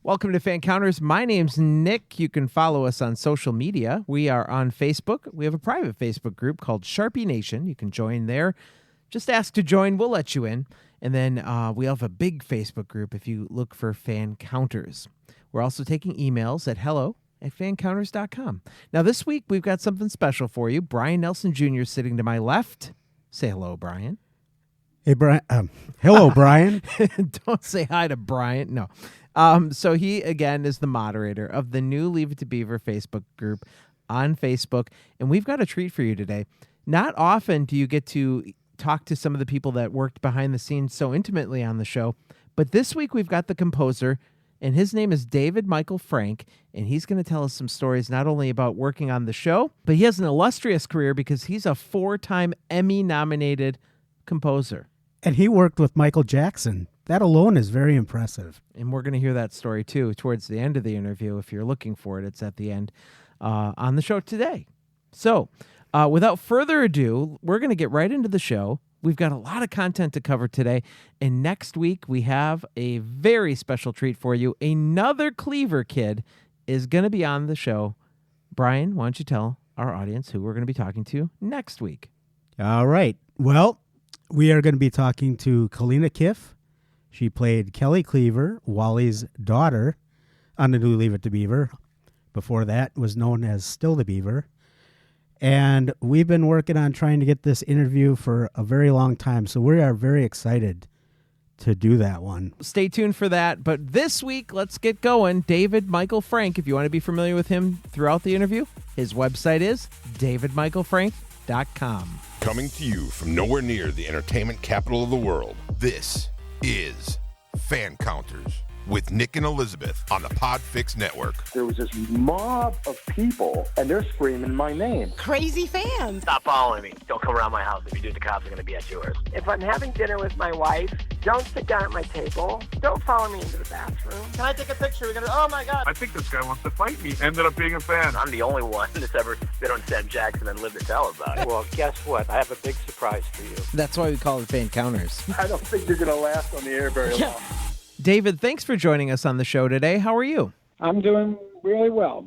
Welcome to Fancounters. My name's Nick. You can follow us on social media. We are on Facebook. We have a private Facebook group called Sharpie Nation. You can join there. Just ask to join. We'll let you in. And then we have a big Facebook group if you look for Fancounters. We're also taking emails at hello@fancounters.com. Now, this week, we've got something special for you. Brian Nelson Jr. sitting to my left. Say hello, Brian. Hey, Brian. Hello, Brian. Don't say hi to Brian. No. So he, again, is the moderator of the new Leave It to Beaver Facebook group on Facebook. And we've got a treat for you today. Not often do you get to talk to some of the people that worked behind the scenes so intimately on the show. But this week we've got the composer, and his name is David Michael Frank. And he's going to tell us some stories not only about working on the show, but he has an illustrious career because he's a 4-time Emmy-nominated composer. And he worked with Michael Jackson. That alone is very impressive. And we're going to hear that story, too, towards the end of the interview. If you're looking for it, it's at the end on the show today. So without further ado, we're going to get right into the show. We've got a lot of content to cover today. And next week, we have a very special treat for you. Another Cleaver kid is going to be on the show. Brian, why don't you tell our audience who we're going to be talking to next week? All right. Well, we are going to be talking to Kalina Kiff. She played Kelly Cleaver, Wally's daughter, on the new Leave It to Beaver. Before that was known as Still the Beaver. And we've been working on trying to get this interview for a very long time, so we are very excited to do that one. Stay tuned for that. But this week, let's get going. David Michael Frank, if you want to be familiar with him throughout the interview, his website is davidmichaelfrank.com. Coming to you from nowhere near the entertainment capital of the world, this is Fancounters with Nick and Elizabeth on the Podfix Network. There was this mob of people, and they're screaming my name. Crazy fans. Stop following me. Don't come around my house. If you do, the cops are going to be at yours. If I'm having dinner with my wife, don't sit down at my table. Don't follow me into the bathroom. Can I take a picture? Oh my God. I think this guy wants to fight me. Ended up being a fan. I'm the only one that's ever been on Sam Jackson and lived to tell about it. Well, guess what? I have a big surprise for you. That's why we call it Fancounters. I don't think you're going to last on the air very long. David, thanks for joining us on the show today. How are you? I'm doing really well.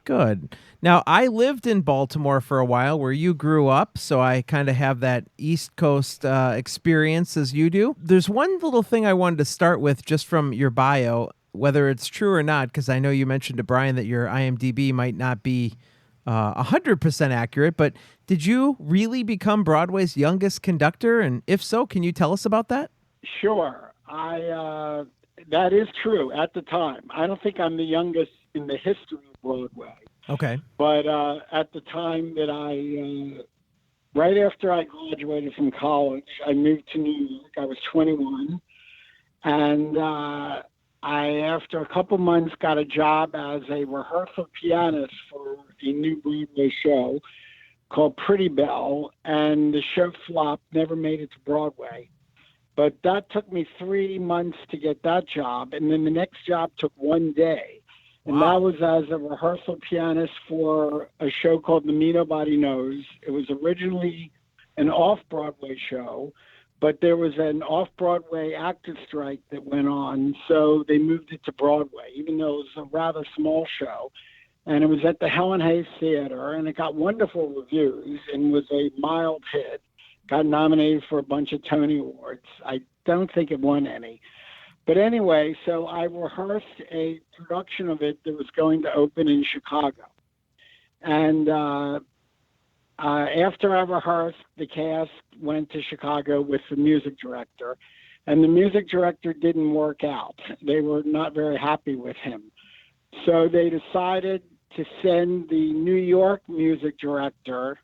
Good. Now, I lived in Baltimore for a while where you grew up, so I kind of have that East Coast experience as you do. There's one little thing I wanted to start with just from your bio, whether it's true or not, because I know you mentioned to Brian that your IMDb might not be 100% accurate, but did you really become Broadway's youngest conductor? And if so, can you tell us about that? Sure. That is true at the time. I don't think I'm the youngest in the history of Broadway. Okay. But at the time that right after I graduated from college, I moved to New York. I was 21. And after a couple months, got a job as a rehearsal pianist for a new Broadway show called Pretty Belle. And the show flopped, never made it to Broadway. But that took me 3 months to get that job. And then the next job took 1 day. And that was as a rehearsal pianist for a show called The Me Nobody Knows. It was originally an off-Broadway show, but there was an off-Broadway actor strike that went on. So they moved it to Broadway, even though it was a rather small show. And it was at the Helen Hayes Theater, and it got wonderful reviews and was a mild hit. Got nominated for a bunch of Tony Awards. I don't think it won any. But anyway, so I rehearsed a production of it that was going to open in Chicago. And after I rehearsed, the cast went to Chicago with the music director. And the music director didn't work out. They were not very happy with him. So they decided to send the New York music director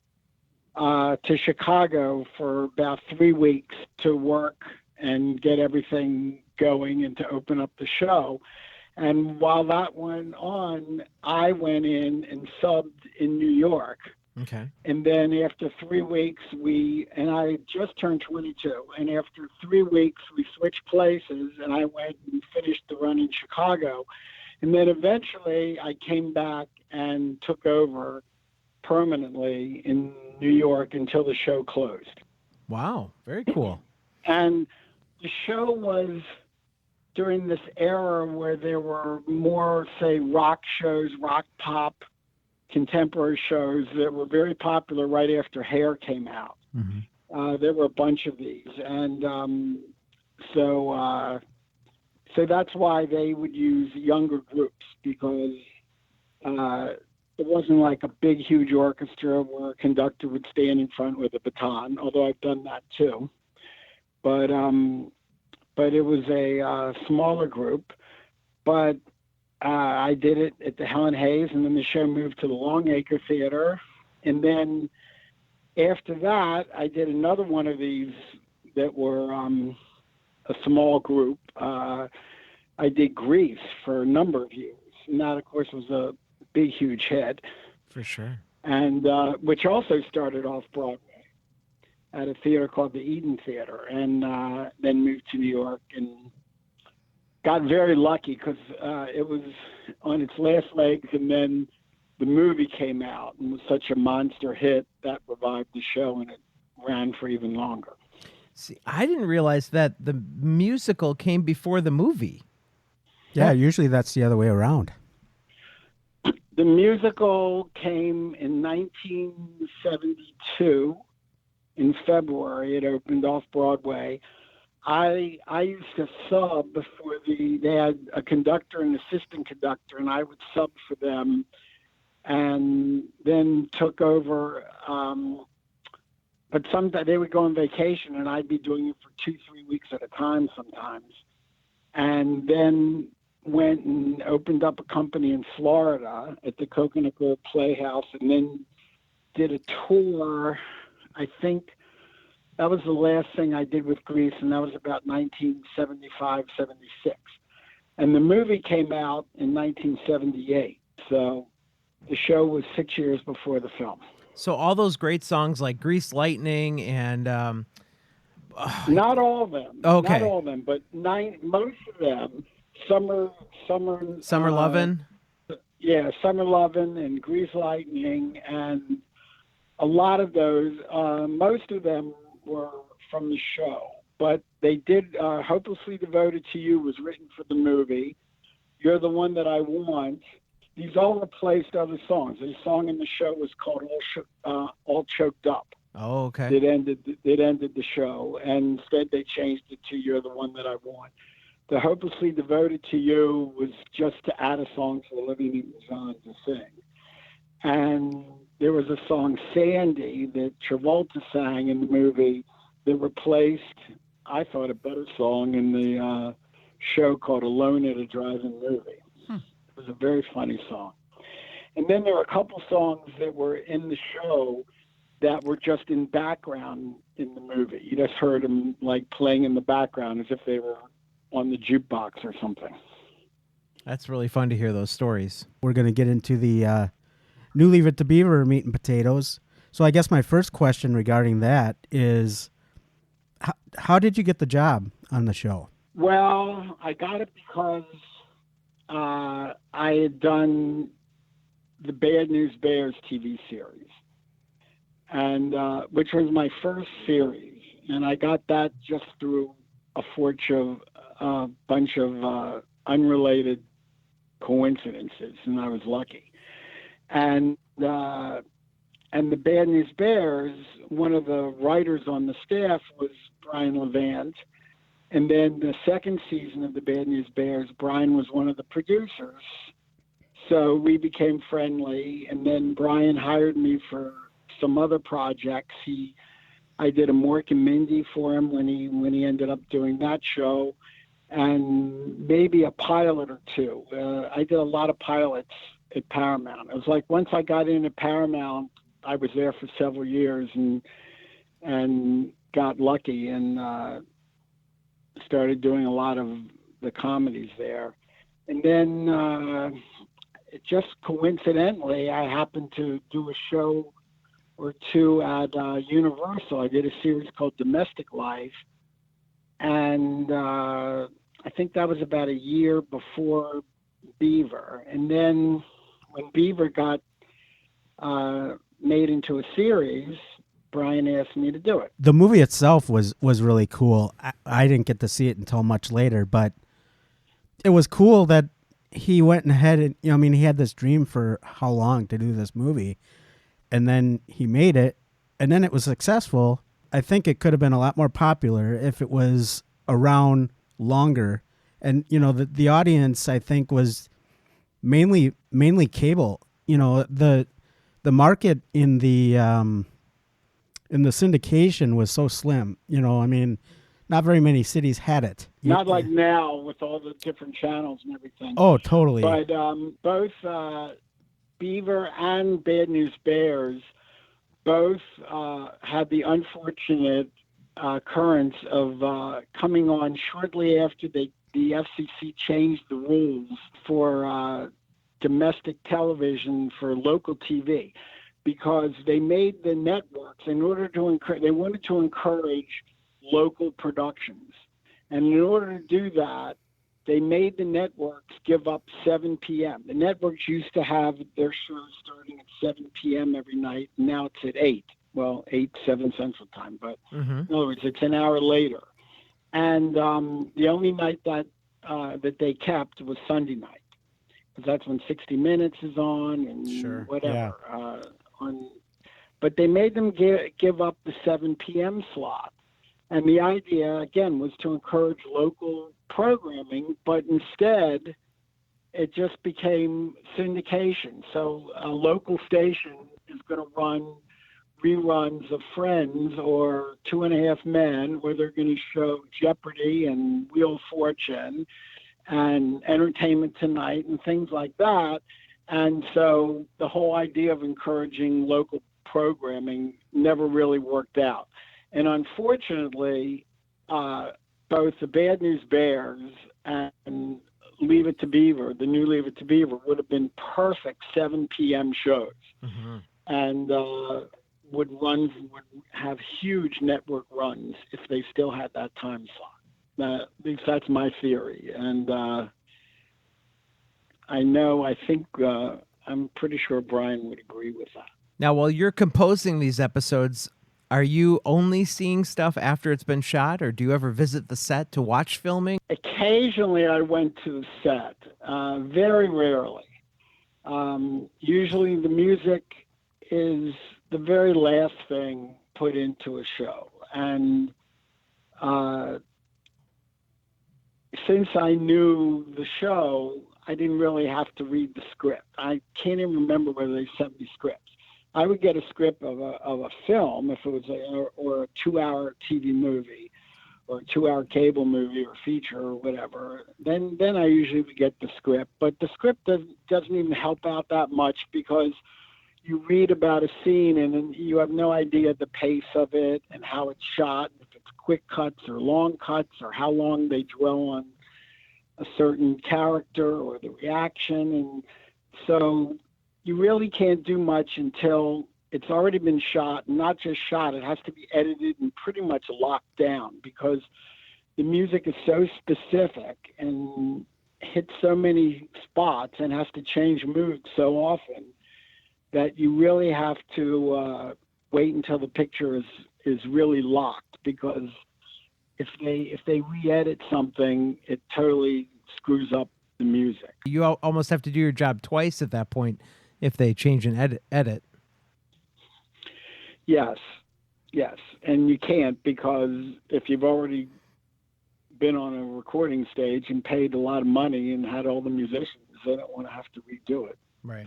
to Chicago for about 3 weeks to work and get everything going and to open up the show. And while that went on, I went in and subbed in New York. Okay. And then after 3 weeks, and I just turned 22, and after 3 weeks, we switched places, and I went and finished the run in Chicago. And then eventually I came back and took over permanently in New York until the show closed. Wow, very cool. And the show was during this era where there were more, say, rock shows, rock pop, contemporary shows that were very popular right after Hair came out. There were a bunch of these, and so that's why they would use younger groups, because it wasn't like a big, huge orchestra where a conductor would stand in front with a baton, although I've done that too. But it was a smaller group. But I did it at the Helen Hayes, and then the show moved to the Longacre Theater. And then after that, I did another one of these that were a small group. I did Grease for a number of years. And that, of course, was a big, huge hit. For sure. And which also started off Broadway at a theater called the Eden Theater, and then moved to New York and got very lucky because it was on its last legs, and then the movie came out and was such a monster hit that revived the show, and it ran for even longer. See, I didn't realize that the musical came before the movie. Yeah, usually that's the other way around. The musical came in 1972 in February. It opened off Broadway. I used to sub for they had a conductor and assistant conductor, and I would sub for them, and then took over. But sometimes they would go on vacation, and I'd be doing it for 2-3 weeks at a time sometimes. And then went and opened up a company in Florida at the Coconut Grove Playhouse, and then did a tour. I think that was the last thing I did with Grease, and that was about 1975, 76. And the movie came out in 1978, so the show was 6 years before the film. So all those great songs like Grease Lightning and... not all of them. Okay. Not all of them, but most of them. Summer Lovin'? Yeah, Summer Lovin' and Grease Lightning, and a lot of those, most of them were from the show. But they did, Hopelessly Devoted to You was written for the movie. You're the One That I Want. These all replaced other songs. The song in the show was called All Choked Up. Oh, okay. It ended the show, and instead they changed it to You're the One That I Want. The Hopelessly Devoted to You was just to add a song to Olivia Newton-John to sing. And there was a song, Sandy, that Travolta sang in the movie that replaced, I thought, a better song in the show called Alone at a Drive-In Movie. It was a very funny song. And then there were a couple songs that were in the show that were just in background in the movie. You just heard them like playing in the background as if they were on the jukebox or something. That's really fun to hear those stories. We're going to get into the New Leave It to Beaver meat and potatoes. So I guess my first question regarding that is, how did you get the job on the show? Well, I got it because I had done the Bad News Bears TV series, and which was my first series, and I got that just through a bunch of unrelated coincidences, and I was lucky. And the Bad News Bears, one of the writers on the staff was Brian Levant. And then the second season of the Bad News Bears, Brian was one of the producers. So we became friendly, and then Brian hired me for some other projects. I did a Mork and Mindy for him when he ended up doing that show, and maybe a pilot or two. I did a lot of pilots at Paramount. It was like once I got into Paramount, I was there for several years and got lucky and started doing a lot of the comedies there. And then just coincidentally, I happened to do a show or two at Universal. I did a series called Domestic Life, and I think that was about a year before Beaver. And then when Beaver got made into a series, Brian asked me to do it. The movie itself was really cool. I didn't get to see it until much later, but it was cool that he went ahead and, I mean, he had this dream for how long to do this movie, and then he made it, and then it was successful. I think it could have been a lot more popular if it was around longer. And, the audience, I think, was mainly cable. The market in the syndication was so slim. I mean, not very many cities had it. Not like now with all the different channels and everything. Oh, totally. But both Beaver and Bad News Bears both had the unfortunate occurrence of coming on shortly after the FCC changed the rules for domestic television for local TV, because they made the networks in order to they wanted to encourage local productions. And in order to do that, they made the networks give up 7 p.m. The networks used to have their shows starting at 7 p.m. every night. Now it's at 8. Well, 7 Central Time. But in other words, it's an hour later. And the only night that they kept was Sunday night, because that's when 60 Minutes is on and whatever. Yeah. But they made them give up the 7 p.m. slot. And the idea, again, was to encourage local programming, but instead it just became syndication. So a local station is going to run reruns of Friends or 2.5 Men, where they're going to show Jeopardy and Wheel of Fortune and Entertainment Tonight and things like that. And so the whole idea of encouraging local programming never really worked out. And unfortunately, both the Bad News Bears and Leave It to Beaver, the new Leave It to Beaver, would have been perfect 7 p.m. shows, and would have huge network runs if they still had that time slot. At least that's my theory, and I'm pretty sure Brian would agree with that. Now, while you're composing these episodes, are you only seeing stuff after it's been shot, or do you ever visit the set to watch filming? Occasionally I went to the set, very rarely. Usually the music is the very last thing put into a show. And since I knew the show, I didn't really have to read the script. I can't even remember whether they sent me scripts. I would get a script of a film, if it was or a 2-hour TV movie, or a 2-hour cable movie or feature or whatever. Then I usually would get the script, but the script doesn't even help out that much, because you read about a scene and then you have no idea the pace of it and how it's shot, if it's quick cuts or long cuts, or how long they dwell on a certain character or the reaction. And so you really can't do much until it's already been shot. And not just shot, it has to be edited and pretty much locked down, because the music is so specific and hits so many spots and has to change moods so often that you really have to wait until the picture is really locked, because if they re-edit something, it totally screws up the music. You almost have to do your job twice at that point if they change an edit. Yes. And you can't, because if you've already been on a recording stage and paid a lot of money and had all the musicians, they don't want to have to redo it. Right.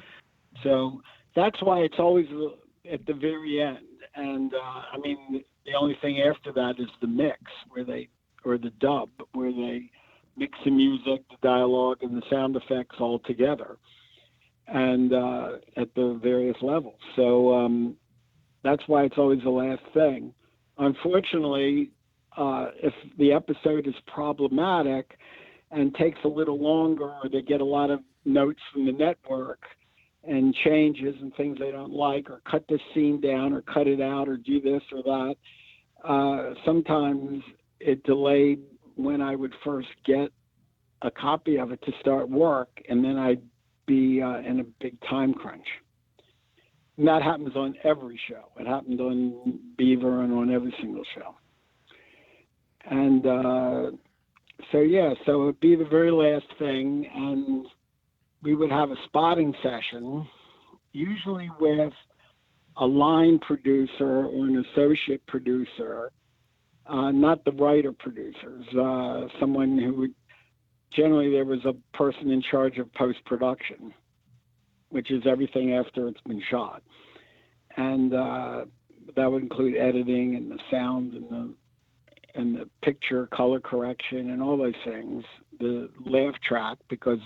So that's why it's always at the very end. And the only thing after that is the mix, or the dub, where they mix the music, the dialogue, and the sound effects all together, and at the various levels. So that's why it's always the last thing. Unfortunately, if the episode is problematic and takes a little longer, or they get a lot of notes from the network and changes and things they don't like, or cut this scene down, or cut it out, or do this or that, sometimes it delayed when I would first get a copy of it to start work, and then I'd be in a big time crunch. And that happens on every show. It happened on Beaver and on every single show. And so it would be the very last thing, and we would have a spotting session, usually with a line producer or an associate producer, not the writer producers, someone who would, generally there was a person in charge of post-production, which is everything after it's been shot. And that would include editing and the sound and the picture color correction and all those things. The laugh track, because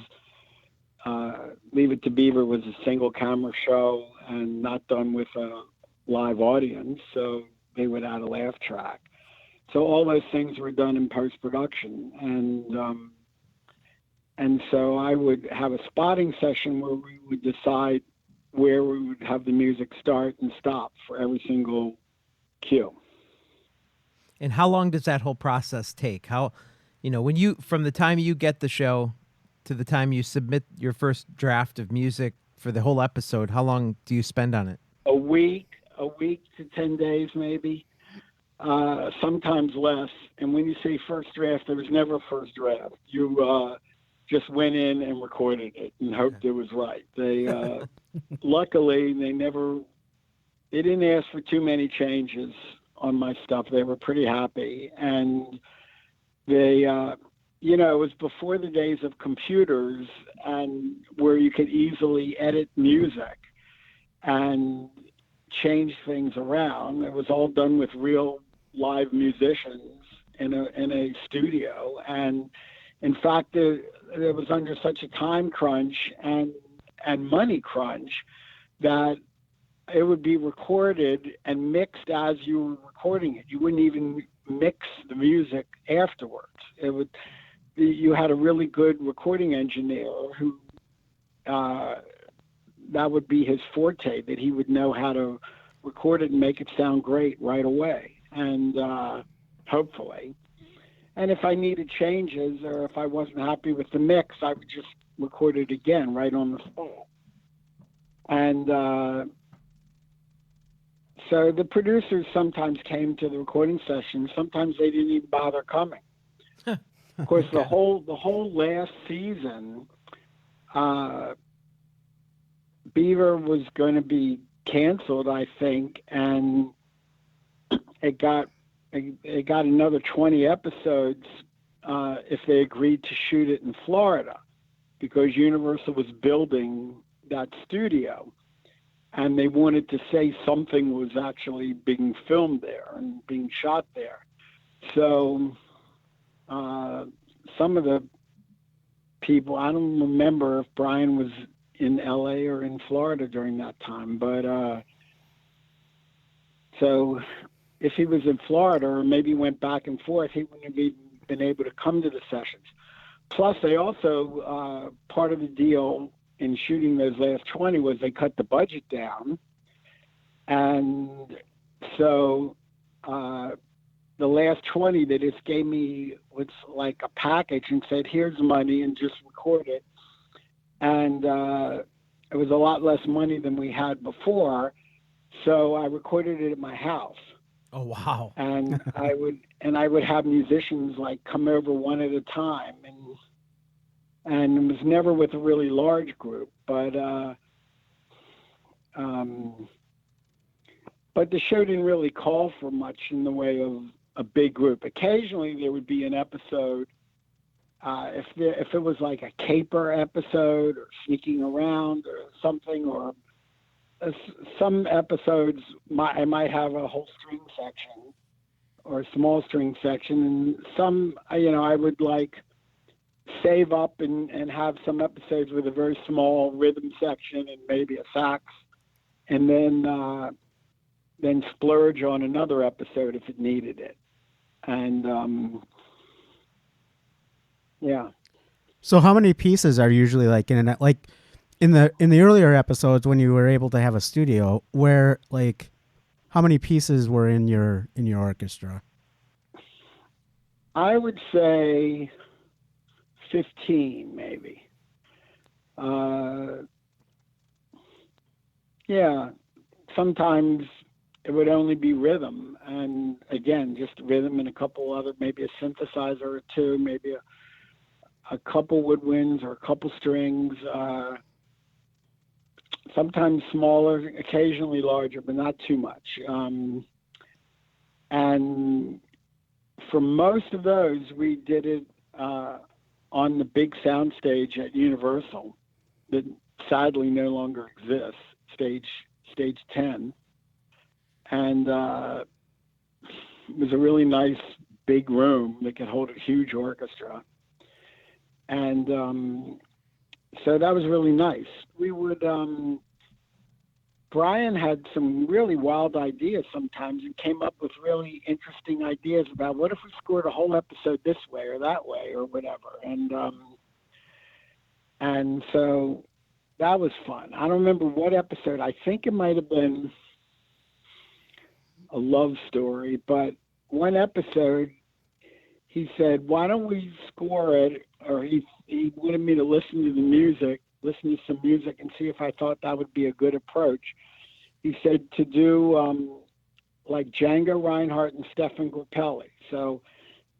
Leave It to Beaver was a single camera show and not done with a live audience, so they would add a laugh track. So all those things were done in post-production, and so I would have a spotting session where we would decide where we would have the music start and stop for every single cue. And how long does that whole process take? How, from the time you get the show to the time you submit your first draft of music for the whole episode, how long do you spend on it? A week to 10 days, maybe. Sometimes less. And when you say first draft, there was never a first draft. You just went in and recorded it and hoped it was right. They luckily they didn't ask for too many changes on my stuff. They were pretty happy, and they it was before the days of computers and where you could easily edit music and change things around. It was all done with real live musicians in a studio, and in fact it was under such a time crunch and money crunch that it would be recorded and mixed as you were recording it. You wouldn't even mix the music afterwards. You had a really good recording engineer who that would be his forte, that he would know how to record it and make it sound great right away, and hopefully. And if I needed changes or if I wasn't happy with the mix, I would just record it again right on the spot. And so the producers sometimes came to the recording session. Sometimes they didn't even bother coming. Of course, the whole last season, Beaver was going to be canceled, I think, and it got another 20 episodes if they agreed to shoot it in Florida, because Universal was building that studio, and they wanted to say something was actually being filmed there and being shot there. So some of the people, I don't remember if Brian was in LA or in Florida during that time, but so if he was in Florida or maybe went back and forth, he wouldn't have even been able to come to the sessions. Plus, they also, part of the deal in shooting those last 20 was they cut the budget down. And so the last 20, they just gave me what's like a package and said, here's money and just record it. And it was a lot less money than we had before. So I recorded it at my house. Oh, wow. And I would have musicians like come over one at a time, and it was never with a really large group, but the show didn't really call for much in the way of a big group. Occasionally there would be an episode, if it was like a caper episode or sneaking around or something, or some episodes I might have a whole string section or a small string section, and some, I would like save up and have some episodes with a very small rhythm section and maybe a sax, and then splurge on another episode if it needed it. And yeah. So how many pieces are usually like in the earlier episodes when you were able to have a studio, where like how many pieces were in your orchestra? I would say 15 maybe. Yeah, sometimes it would only be rhythm, and again, just rhythm and a couple other, maybe a synthesizer or two, maybe a couple woodwinds or a couple strings, sometimes smaller, occasionally larger, but not too much. And for most of those, we did it on the big sound stage at Universal that sadly no longer exists, stage 10. And it was a really nice big room that could hold a huge orchestra. And so that was really nice. We would, Brian had some really wild ideas sometimes and came up with really interesting ideas about what if we scored a whole episode this way or that way or whatever. And so that was fun. I don't remember what episode. I think it might have been a love story, but one episode he said, why don't we score it? Or he wanted me to listen to some music and see if I thought that would be a good approach. He said to do like Django Reinhardt and Stefan Grappelli. So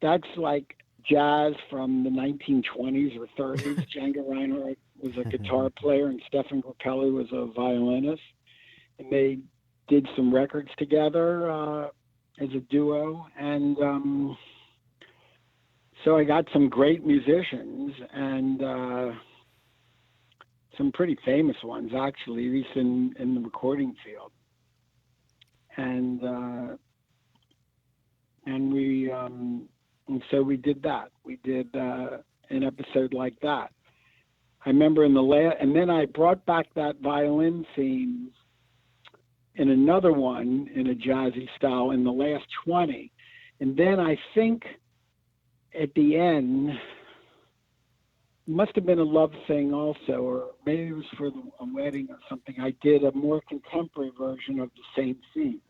that's like jazz from the 1920s or 30s. Django Reinhardt was a guitar player and Stefan Grappelli was a violinist. And they did some records together as a duo. And so I got some great musicians and some pretty famous ones, actually, at least in the recording field. And so we did that. We did an episode like that. I remember and then I brought back that violin theme in another one in a jazzy style in the last 20. And then I think at the end, must have been a love thing also, or maybe it was for a wedding or something. I did a more contemporary version of the same theme.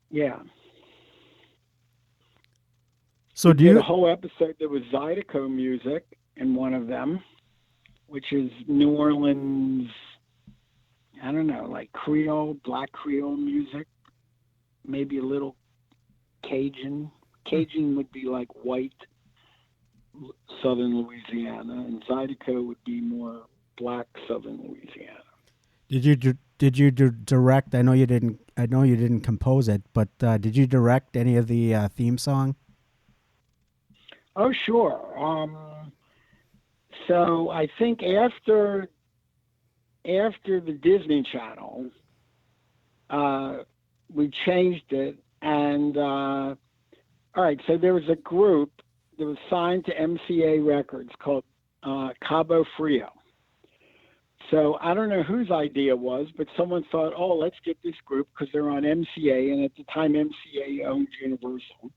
Yeah. So did a whole episode that was Zydeco music in one of them, which is New Orleans, I don't know, like Creole, Black Creole music, maybe a little Cajun. Cajun would be like white Southern Louisiana, and Zydeco would be more black Southern Louisiana. Did you direct? I know you didn't compose it, but did you direct any of the theme song? Oh, sure. So I think after the Disney Channel, we changed it, and all right, so there was a group that was signed to MCA Records called Cabo Frio. So I don't know whose idea was, but someone thought, oh, let's get this group because they're on MCA, and at the time MCA owned Universal.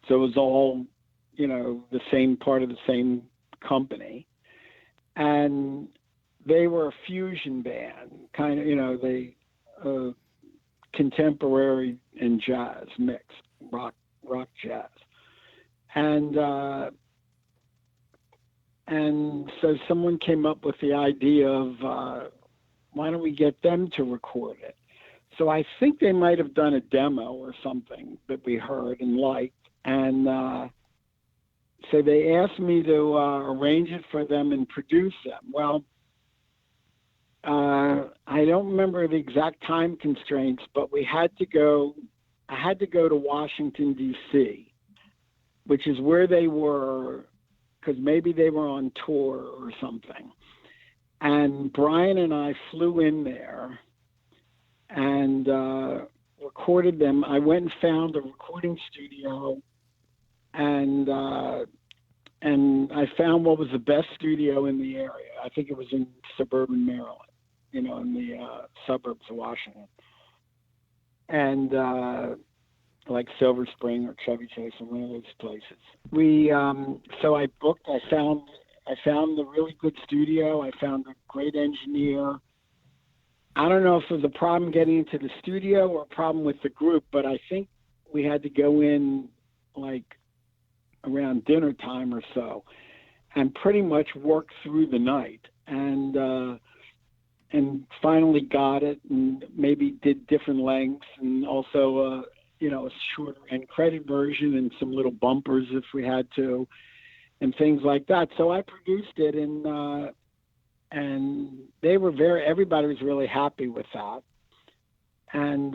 So it was all, the same part of the same company. And they were a fusion band, kind of, they contemporary and jazz mixed, rock jazz. And so someone came up with the idea of why don't we get them to record it? So I think they might have done a demo or something that we heard and liked. And so they asked me to arrange it for them and produce them. Well, I don't remember the exact time constraints, but I had to go to Washington, D.C., which is where they were, because maybe they were on tour or something. And Brian and I flew in there and recorded them. I went and found a recording studio, and I found what was the best studio in the area. I think it was in suburban Maryland, in the suburbs of Washington. And like Silver Spring or Chevy Chase or one of those places. So I booked. I found the really good studio. I found a great engineer. I don't know if it was a problem getting into the studio or a problem with the group, but I think we had to go in like around dinner time or so and pretty much work through the night. And finally got it, and maybe did different lengths, and also a shorter end credit version and some little bumpers if we had to, and things like that. So I produced it, and everybody was really happy with that, and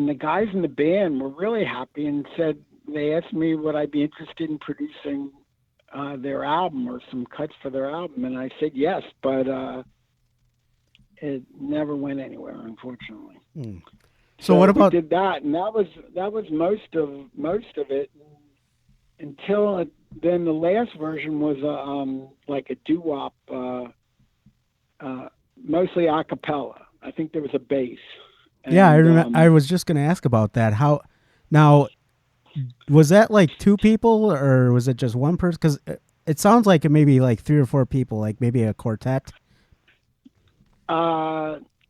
the guys in the band were really happy and said, they asked me would I be interested in producing their album or some cuts for their album, and I said yes, but it never went anywhere, unfortunately. So what about we did that, and that was most of it until then. The last version was like a doo-wop, mostly a cappella. I think there was a bass. Yeah, I remember. I was just going to ask about that. How now was that like two people or was it just one person? Because it sounds like it may be like 3 or 4 people, like maybe a quartet.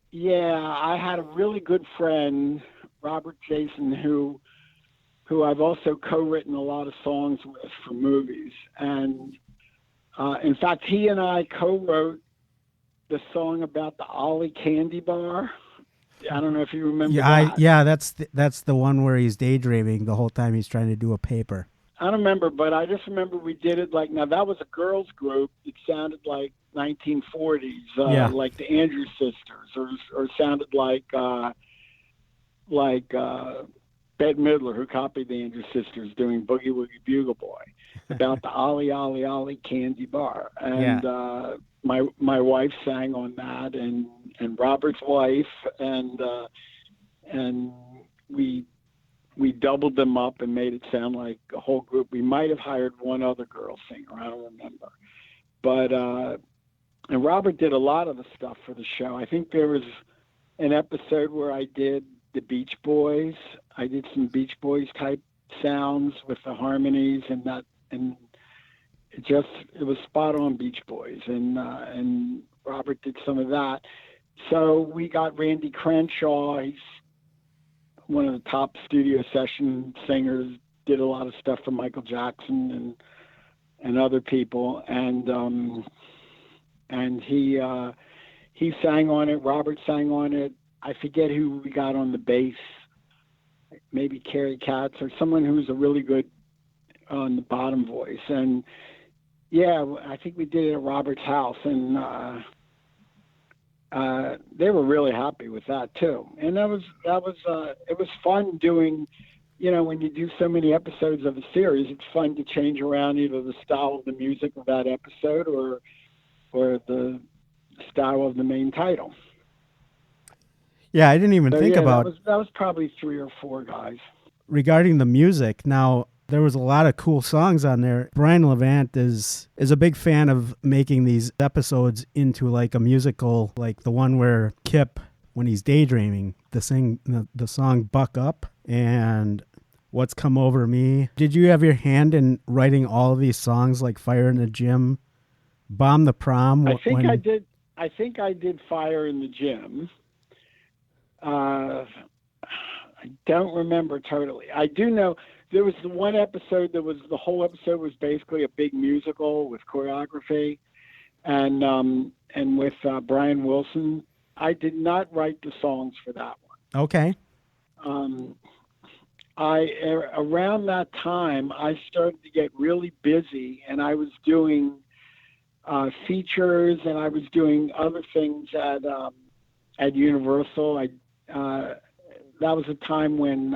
Yeah, I had a really good friend, Robert Jason, who I've also co-written a lot of songs with for movies. And in fact, he and I co-wrote the song about the Ollie candy bar. I don't know if you remember that. That's the one where he's daydreaming the whole time he's trying to do a paper. I don't remember, but I just remember we did it now that was a girls group. It sounded like 1940s, like the Andrews Sisters, or sounded like Bette Midler, who copied the Andrews Sisters, doing Boogie Woogie Bugle Boy, about the Ollie, Ollie, Ollie candy bar. And my wife sang on that, and Robert's wife, and we doubled them up and made it sound like a whole group. We might have hired one other girl singer, I don't remember. But and Robert did a lot of the stuff for the show. I think there was an episode where I did the Beach Boys. I did some Beach Boys type sounds with the harmonies, and it was spot on Beach Boys, and Robert did some of that. So we got Randy Crenshaw. He's one of the top studio session singers, did a lot of stuff for Michael Jackson and other people, and he sang on it. Robert sang on it. I forget who we got on the bass, maybe Carrie Katz or someone who's a really good on the bottom voice. And yeah, I think we did it at Robert's house, and they were really happy with that too. And it was fun doing, when you do so many episodes of a series, it's fun to change around either the style of the music of that episode or the style of the main title. Yeah, I didn't even think about that was probably 3 or 4 guys. Regarding the music, now there was a lot of cool songs on there. Brian Levant is a big fan of making these episodes into like a musical, like the one where Kip, when he's daydreaming, the song Buck Up and What's Come Over Me. Did you have your hand in writing all of these songs, like Fire in the Gym, Bomb the Prom? I think I did Fire in the Gym. I don't remember totally. I do know there was the one episode the whole episode was basically a big musical with choreography, and with Brian Wilson. I did not write the songs for that one. Okay. Around that time I started to get really busy, and I was doing features, and I was doing other things at Universal. That was a time when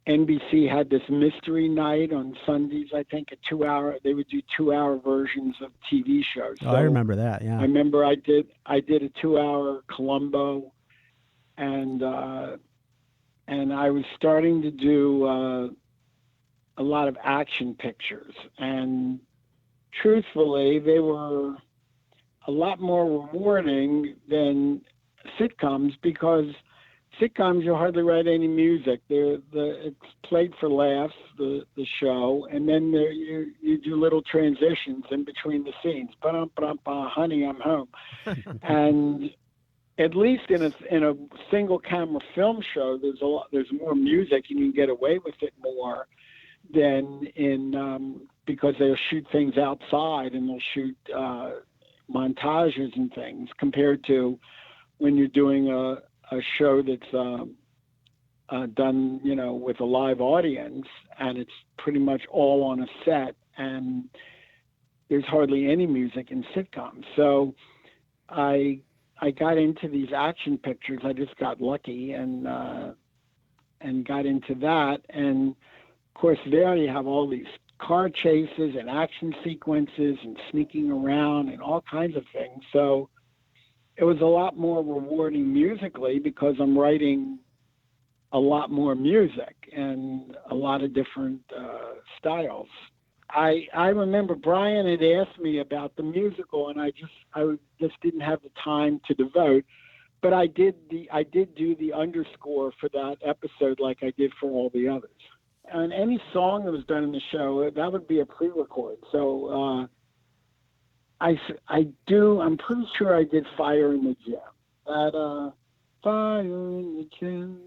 NBC had this mystery night on Sundays. I think they would do 2-hour versions of TV shows. Oh, so I remember that. Yeah, I remember I did a 2-hour Columbo, and I was starting to do a lot of action pictures, and truthfully, they were a lot more rewarding than sitcoms, because sitcoms you hardly write any music. It's played for laughs, the show, and then you do little transitions in between the scenes. Ba-dum-ba-dum-ba, honey, I'm home. And at least in a single camera film show, there's more music, and you can get away with it more than in because they'll shoot things outside, and they'll shoot montages and things compared to when you're doing a show that's done, with a live audience, and it's pretty much all on a set, and there's hardly any music in sitcoms. So I got into these action pictures. I just got lucky and got into that. And of course, there you have all these car chases and action sequences and sneaking around and all kinds of things. So it was a lot more rewarding musically because I'm writing a lot more music and a lot of different styles. I remember Brian had asked me about the musical, and I just didn't have the time to devote. But I did do the underscore for that episode, like I did for all the others. And any song that was done in the show, that would be a pre-record. So I'm pretty sure I did Fire in the Gym. That Fire in the Gym.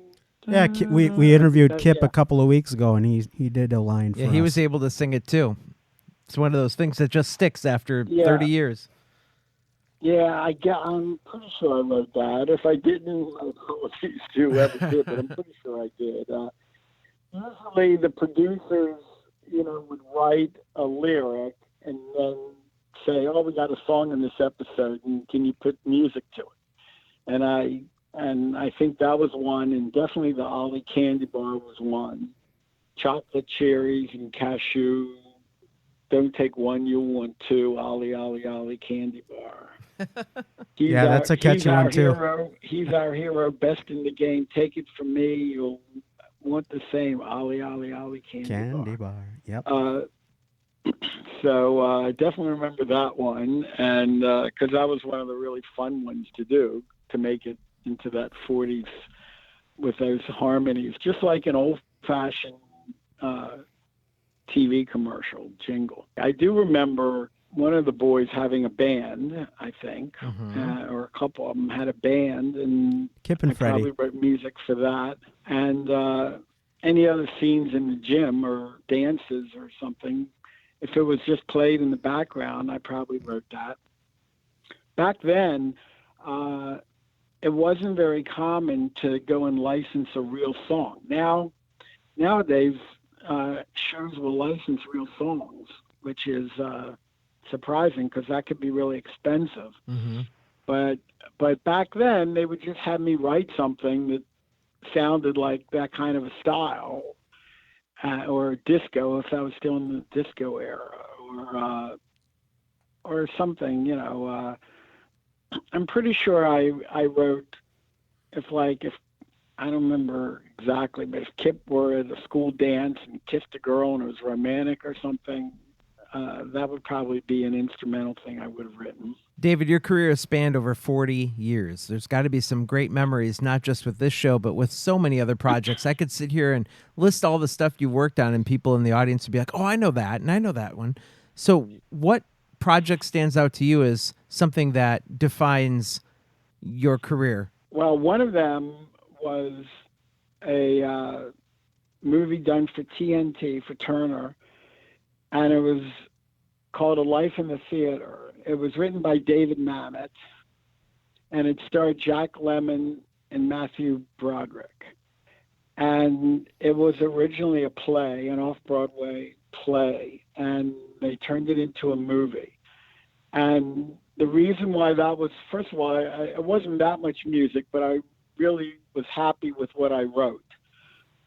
Yeah, we interviewed Kip a couple of weeks ago, and he did a line for us. Yeah, he was able to sing it too. It's one of those things that just sticks after 30 years. Yeah, I'm pretty sure I wrote that. If I didn't, I apologize to whoever did, but I'm pretty sure I did. Usually the producers, would write a lyric and then say, "Oh, we got a song in this episode, and can you put music to it?" And I think that was one, and definitely the Ollie Candy Bar was one. Chocolate cherries and cashew. Don't take one, you'll want two. Ollie, Ollie, Ollie Candy Bar. That's a catchy one too. He's our hero, best in the game. Take it from me, you'll want the same. Ollie, Ollie, Ollie Candy Bar. Yep. So I definitely remember that one, and because that was one of the really fun ones to do, to make it into that 40s with those harmonies, just like an old-fashioned TV commercial jingle. I do remember one of the boys having a band, I think, or a couple of them had a band, and Kip and Freddie probably wrote music for that. And any other scenes in the gym or dances or something, if it was just played in the background, I probably wrote that. Back then, it wasn't very common to go and license a real song. Nowadays, shows will license real songs, which is surprising because that could be really expensive. Mm-hmm. But back then, they would just have me write something that sounded like that kind of a style, or disco, if I was still in the disco era, or something. I'm pretty sure I wrote, if I don't remember exactly, but if Kip were at a school dance and kissed a girl and it was romantic or something, that would probably be an instrumental thing I would have written. David, your career has spanned over 40 years. There's got to be some great memories, not just with this show, but with so many other projects. I could sit here and list all the stuff you worked on, and people in the audience would be like, "Oh, I know that, and I know that one." So what project stands out to you as something that defines your career? Well, one of them was a movie done for TNT, for Turner, and it was called A Life in the Theater. It was written by David Mamet, and it starred Jack Lemmon and Matthew Broderick. And it was originally a play, an off-Broadway play, and they turned it into a movie. And the reason why that was, first of all, it wasn't that much music, but I really was happy with what I wrote.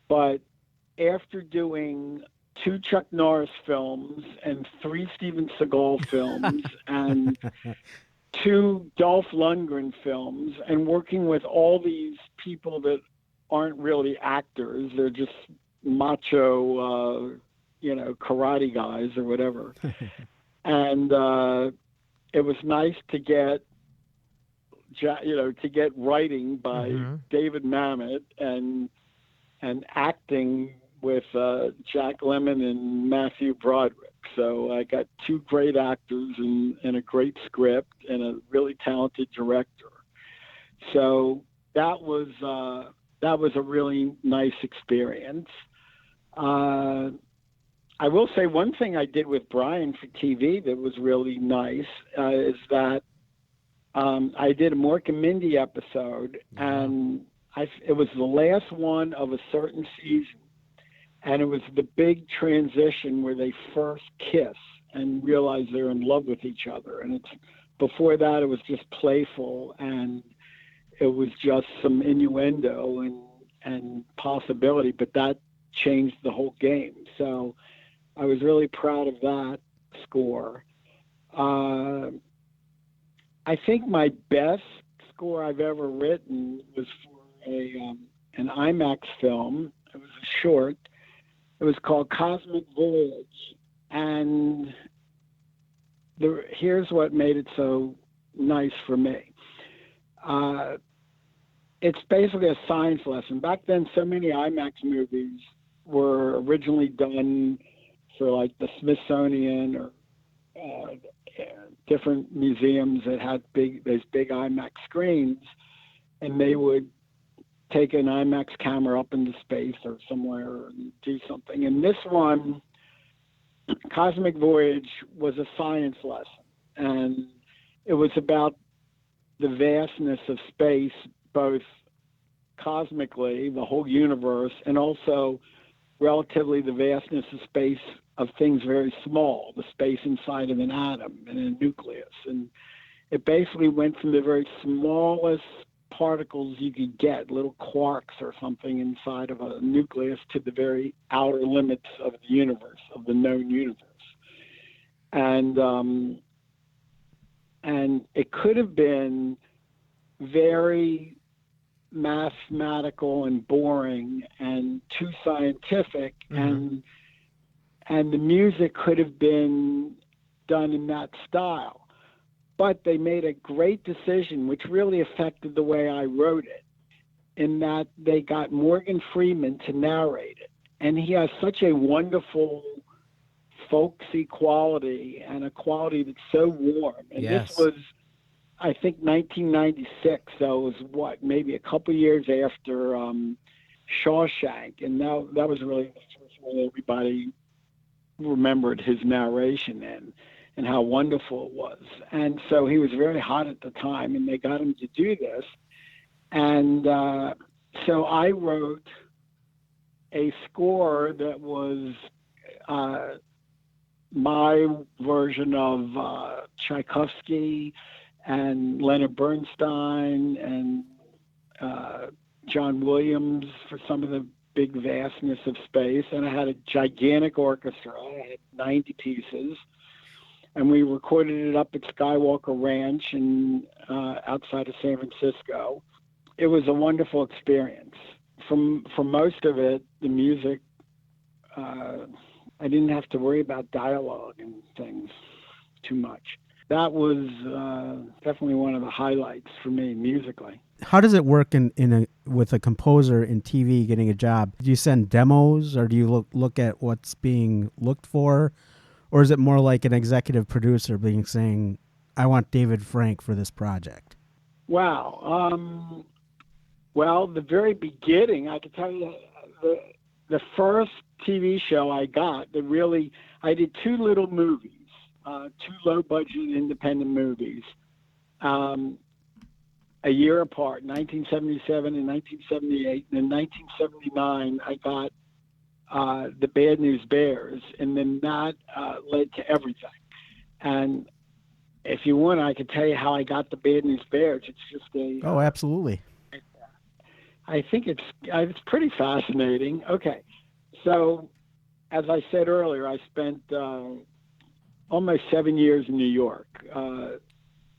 But after doing 2 Chuck Norris films and 3 Steven Seagal films and 2 Dolph Lundgren films, and working with all these people that aren't really actors, they're just macho, karate guys or whatever. And it was nice to get, writing by David Mamet and acting with Jack Lemmon and Matthew Broderick. So I got 2 great actors and a great script and a really talented director. So that was a really nice experience. I will say one thing I did with Brian for TV that was really nice is that I did a Mork and Mindy episode, and it was the last one of a certain season, and it was the big transition where they first kiss and realize they're in love with each other. And before that, it was just playful, and it was just some innuendo and possibility, but that changed the whole game. So I was really proud of that score. I think my best score I've ever written was for an IMAX film. It was a short. It was called Cosmic Voyage. And here's what made it so nice for me. It's basically a science lesson. Back then, so many IMAX movies were originally done for like the Smithsonian or different museums that had those big IMAX screens, and they would take an IMAX camera up into space or somewhere and do something. And this one, Cosmic Voyage, was a science lesson, and it was about the vastness of space, both cosmically, the whole universe, and also relatively the vastness of space of things very small, the space inside of an atom and a nucleus. And it basically went from the very smallest particles you could get, little quarks or something inside of a nucleus, to the very outer limits of the universe, of the known universe. And it could have been very mathematical and boring and too scientific, and the music could have been done in that style. But they made a great decision, which really affected the way I wrote it, in that they got Morgan Freeman to narrate it. And he has such a wonderful folksy quality, and a quality that's so warm. And this was, I think, 1996, so it was maybe a couple years after Shawshank, and that was really the first one everybody remembered his narration and how wonderful it was. And so he was very hot at the time, and they got him to do this. And so I wrote a score that was my version of Tchaikovsky and Leonard Bernstein and John Williams for some of the big vastness of space. And I had a gigantic orchestra. I had 90 pieces. And we recorded it up at Skywalker Ranch outside of San Francisco. It was a wonderful experience. For most of it, the music, I didn't have to worry about dialogue and things too much. That was definitely one of the highlights for me musically. How does it work with a composer in TV getting a job? Do you send demos, or do you look at what's being looked for? Or is it more like an executive producer saying, I want David Frank for this project? Wow. Well, the very beginning, I can tell you, the first TV show I got, I did two little movies, two low-budget independent movies, a year apart, 1977 and 1978. And in 1979, I got the Bad News Bears, and then that led to everything. And if you want, I could tell you how I got the Bad News Bears. It's just oh, absolutely. I think it's pretty fascinating. Okay, so as I said earlier, I spent almost 7 years in New York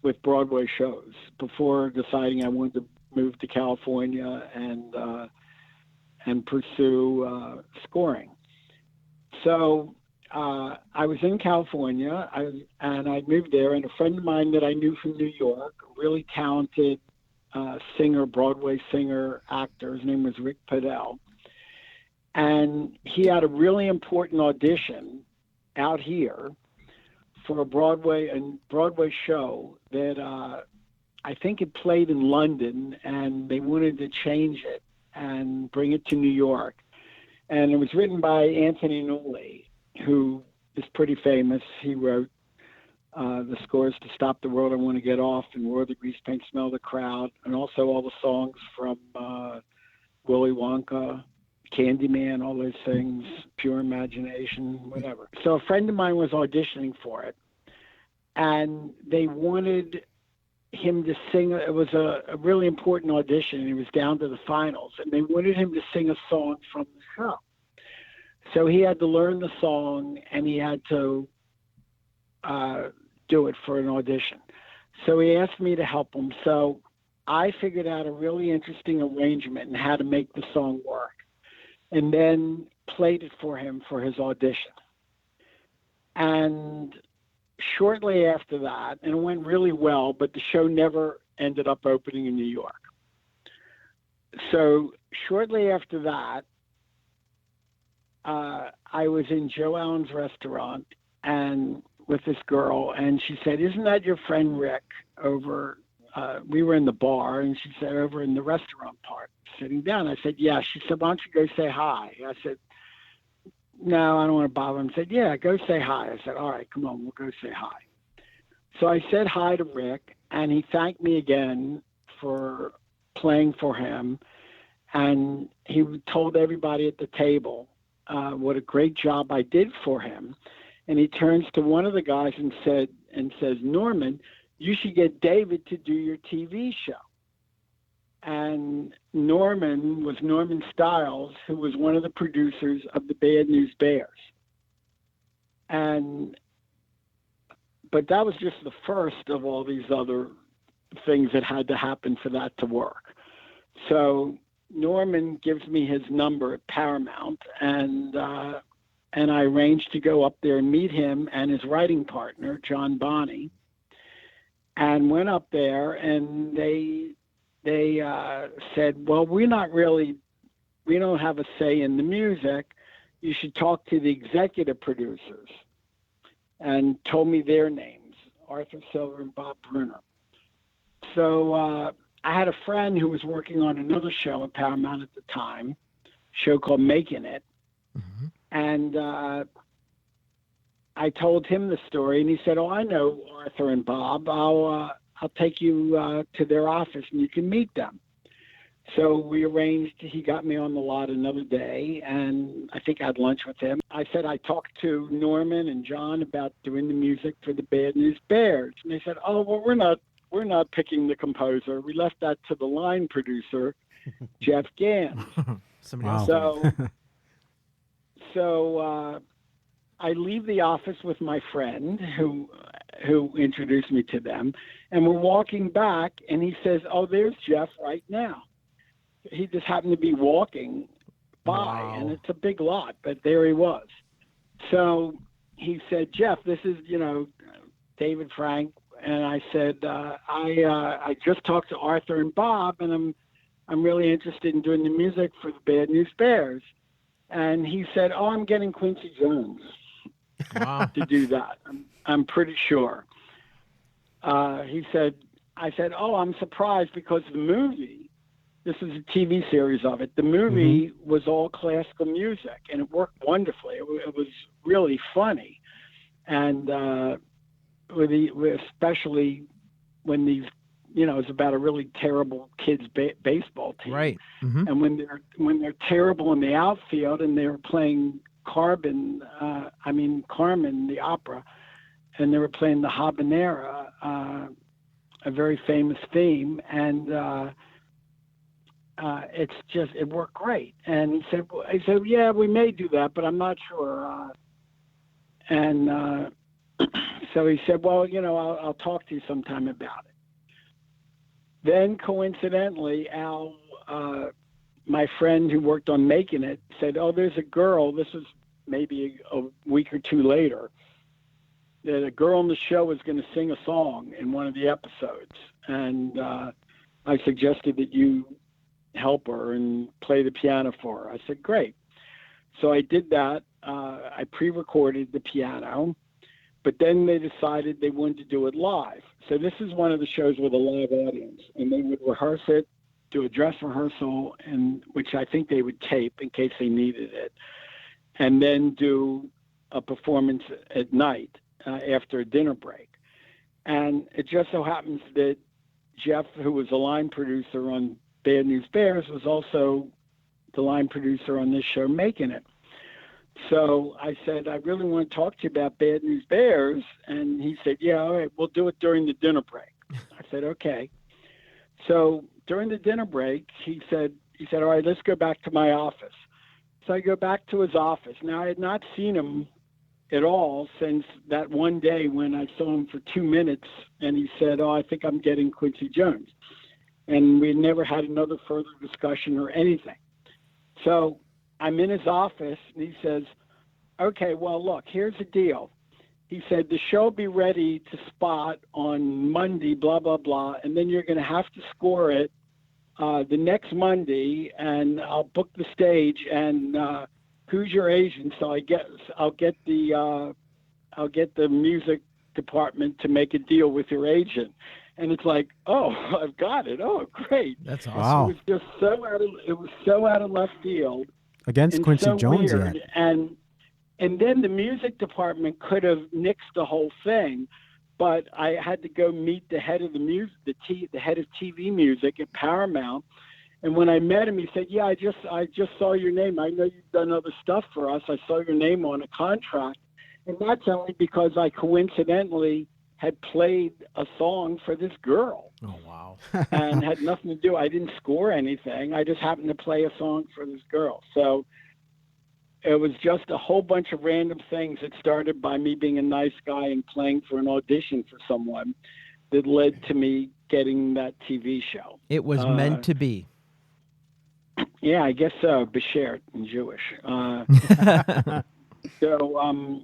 with Broadway shows before deciding I wanted to move to California and pursue scoring. So I was in California, and I moved there, and a friend of mine that I knew from New York, a really talented singer, Broadway singer, actor, his name was Rick Padell, and he had a really important audition out here for a Broadway show that I think it played in London, and they wanted to change it and bring it to New York. And it was written by Anthony Newley, who is pretty famous. He wrote the scores to Stop the World, I Want to Get Off, and Roar the Grease Paint, Smell the Crowd, and also all the songs from Willy Wonka, Candyman, all those things, Pure Imagination, whatever. So a friend of mine was auditioning for it, and they wanted him to sing. It was a really important audition. He was down to the finals, and they wanted him to sing a song from the show. So he had to learn the song, and he had to do it for an audition. So he asked me to help him. So I figured out a really interesting arrangement and how to make the song work, and then played it for him for his audition. And shortly after that, and it went really well, but the show never ended up opening in New York. So shortly after that, I was in Joe Allen's restaurant and with this girl, and she said, "Isn't that your friend Rick over?" We were in the bar, and she said, "Over in the restaurant part, sitting down." I said, "Yeah." She said, "Why don't you go say hi?" I said, "No, I don't want to bother him." Said, "Yeah, go say hi." I said, "All right, come on, we'll go say hi." So I said hi to Rick, and he thanked me again for playing for him. And he told everybody at the table what a great job I did for him. And he turns to one of the guys and says, "Norman, you should get David to do your TV show." And Norman was Norman Stiles, who was one of the producers of the Bad News Bears. But that was just the first of all these other things that had to happen for that to work. So Norman gives me his number at Paramount, and I arranged to go up there and meet him and his writing partner, John Bonney, and went up there, and they said, "Well, we don't have a say in the music. You should talk to the executive producers," and told me their names, Arthur Silver and Bob Bruner. So I had a friend who was working on another show at Paramount at the time, a show called Making It. Mm-hmm. And I told him the story, and he said, "Oh, I know Arthur and Bob. I'll take you to their office, and you can meet them." So we arranged. He got me on the lot another day, and I think I had lunch with him. I said I talked to Norman and John about doing the music for the Bad News Bears, and they said, "Oh, well, we're not picking the composer. We left that to the line producer, Jeff Gans." Wow. So I leave the office with my friend who introduced me to them, and we're walking back, and he says, "Oh, there's Jeff right now." He just happened to be walking by, and it's a big lot, but there he was. So he said, "Jeff, this is, David Frank." And I said, I just talked to Arthur and Bob, and I'm really interested in doing the music for the Bad News Bears. And he said, "Oh, I'm getting Quincy Jones to do that. I'm pretty sure." I said, "Oh, I'm surprised because the movie, this is a TV series of it, the movie was all classical music, and it worked wonderfully. It was really funny. And especially when these, it's about a really terrible kids baseball team, right? Mm-hmm. And when they're terrible in the outfield, and they were playing Carmen, the opera, and they were playing the habanera, a very famous theme, and it worked great." And he said, "Yeah, we may do that, but I'm not sure." So he said, "Well, I'll talk to you sometime about it." Then coincidentally, Al, my friend who worked on Making It, said, "Oh, there's a girl." This was maybe a week or two later. That a girl on the show was going to sing a song in one of the episodes. And I suggested that you help her and play the piano for her. I said, "Great." So I did that. I pre-recorded the piano. But then they decided they wanted to do it live. So this is one of the shows with a live audience, and they would rehearse it, do a dress rehearsal, and which I think they would tape in case they needed it, and then do a performance at night after a dinner break. And it just so happens that Jeff, who was a line producer on Bad News Bears, was also the line producer on this show, Making It. So I said, I really want to talk to you about Bad News Bears. And he said, yeah, all right, we'll do it during the dinner break. I said, okay. So during the dinner break, he said, all right, let's go back to my office. So I go back to his office. Now, I had not seen him at all since that one day when I saw him for 2 minutes, and he said, oh, I think I'm getting Quincy Jones. And we never had another further discussion or anything. So I'm in his office, and he says, okay, well, look, here's the deal. He said, the show will be ready to spot on Monday, blah, blah, blah, and then you're going to have to score it the next Monday, and I'll book the stage, and who's your agent? So I'll get the music department to make a deal with your agent. And it's like, oh, I've got it. Oh, great. That's awesome. Wow. It was just so out of left field. Against and Quincy so Jones weird. yet. And then the music department could have nixed the whole thing, but I had to go meet the head of the music, the head of TV music at Paramount. And when I met him, he said, yeah, I just saw your name. I know you've done other stuff for us. I saw your name on a contract. And that's only because I coincidentally had played a song for this girl. Oh, wow. And had nothing to do. I didn't score anything. I just happened to play a song for this girl. So it was just a whole bunch of random things that started by me being a nice guy and playing for an audition for someone that led to me getting that TV show. It was meant to be. Yeah, I guess so. Beshert in Jewish. So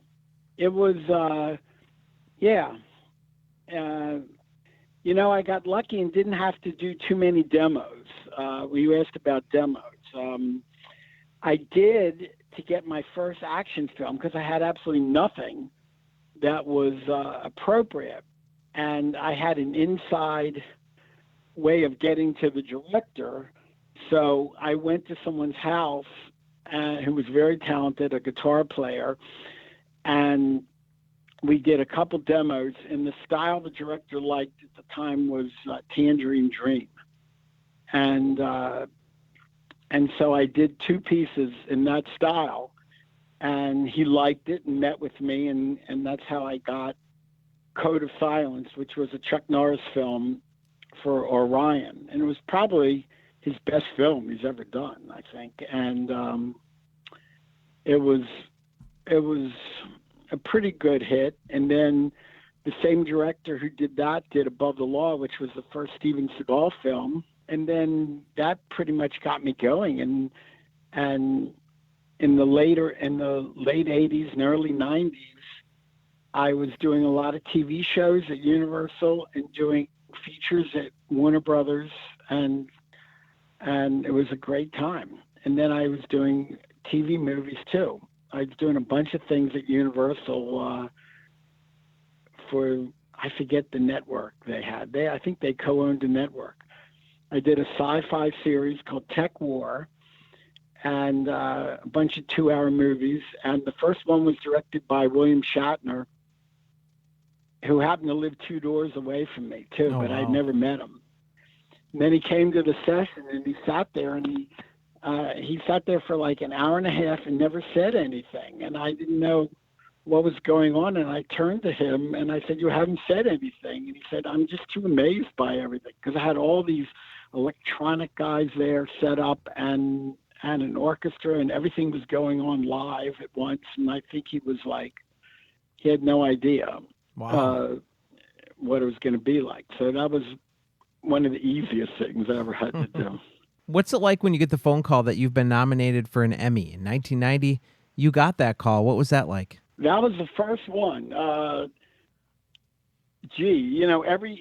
it was, yeah. I got lucky and didn't have to do too many demos. You asked about demos. I did, to get my first action film, because I had absolutely nothing that was appropriate. And I had an inside way of getting to the director. So I went to someone's house who was very talented, a guitar player, and we did a couple demos, and the style the director liked at the time was Tangerine Dream. And so I did 2 pieces in that style, and he liked it and met with me, and that's how I got Code of Silence, which was a Chuck Norris film for Orion. And it was probably his best film he's ever done, I think. And it was a pretty good hit. And then the same director who did that did Above the Law, which was the first Steven Seagal film. And then that pretty much got me going. And in the late 80s and early 90s, I was doing a lot of TV shows at Universal and doing features at Warner Brothers, and it was a great time. And then I was doing TV movies too. I was doing a bunch of things at Universal for, I forget the network they had. I think they co-owned a network. I did a sci-fi series called Tech War and a bunch of 2-hour movies. And the first one was directed by William Shatner, who happened to live 2 doors away from me too, but wow. I'd never met him. And then he came to the session and he sat there and he sat there for like an hour and a half and never said anything. And I didn't know what was going on. And I turned to him and I said, you haven't said anything. And he said, I'm just too amazed by everything. Because I had all these electronic guys there set up and an orchestra, and everything was going on live at once. And I think he was like, he had no idea what it was going to be like. So that was one of the easiest things I ever had to do. What's it like when you get the phone call that you've been nominated for an Emmy? In 1990, you got that call. What was that like? That was the first one.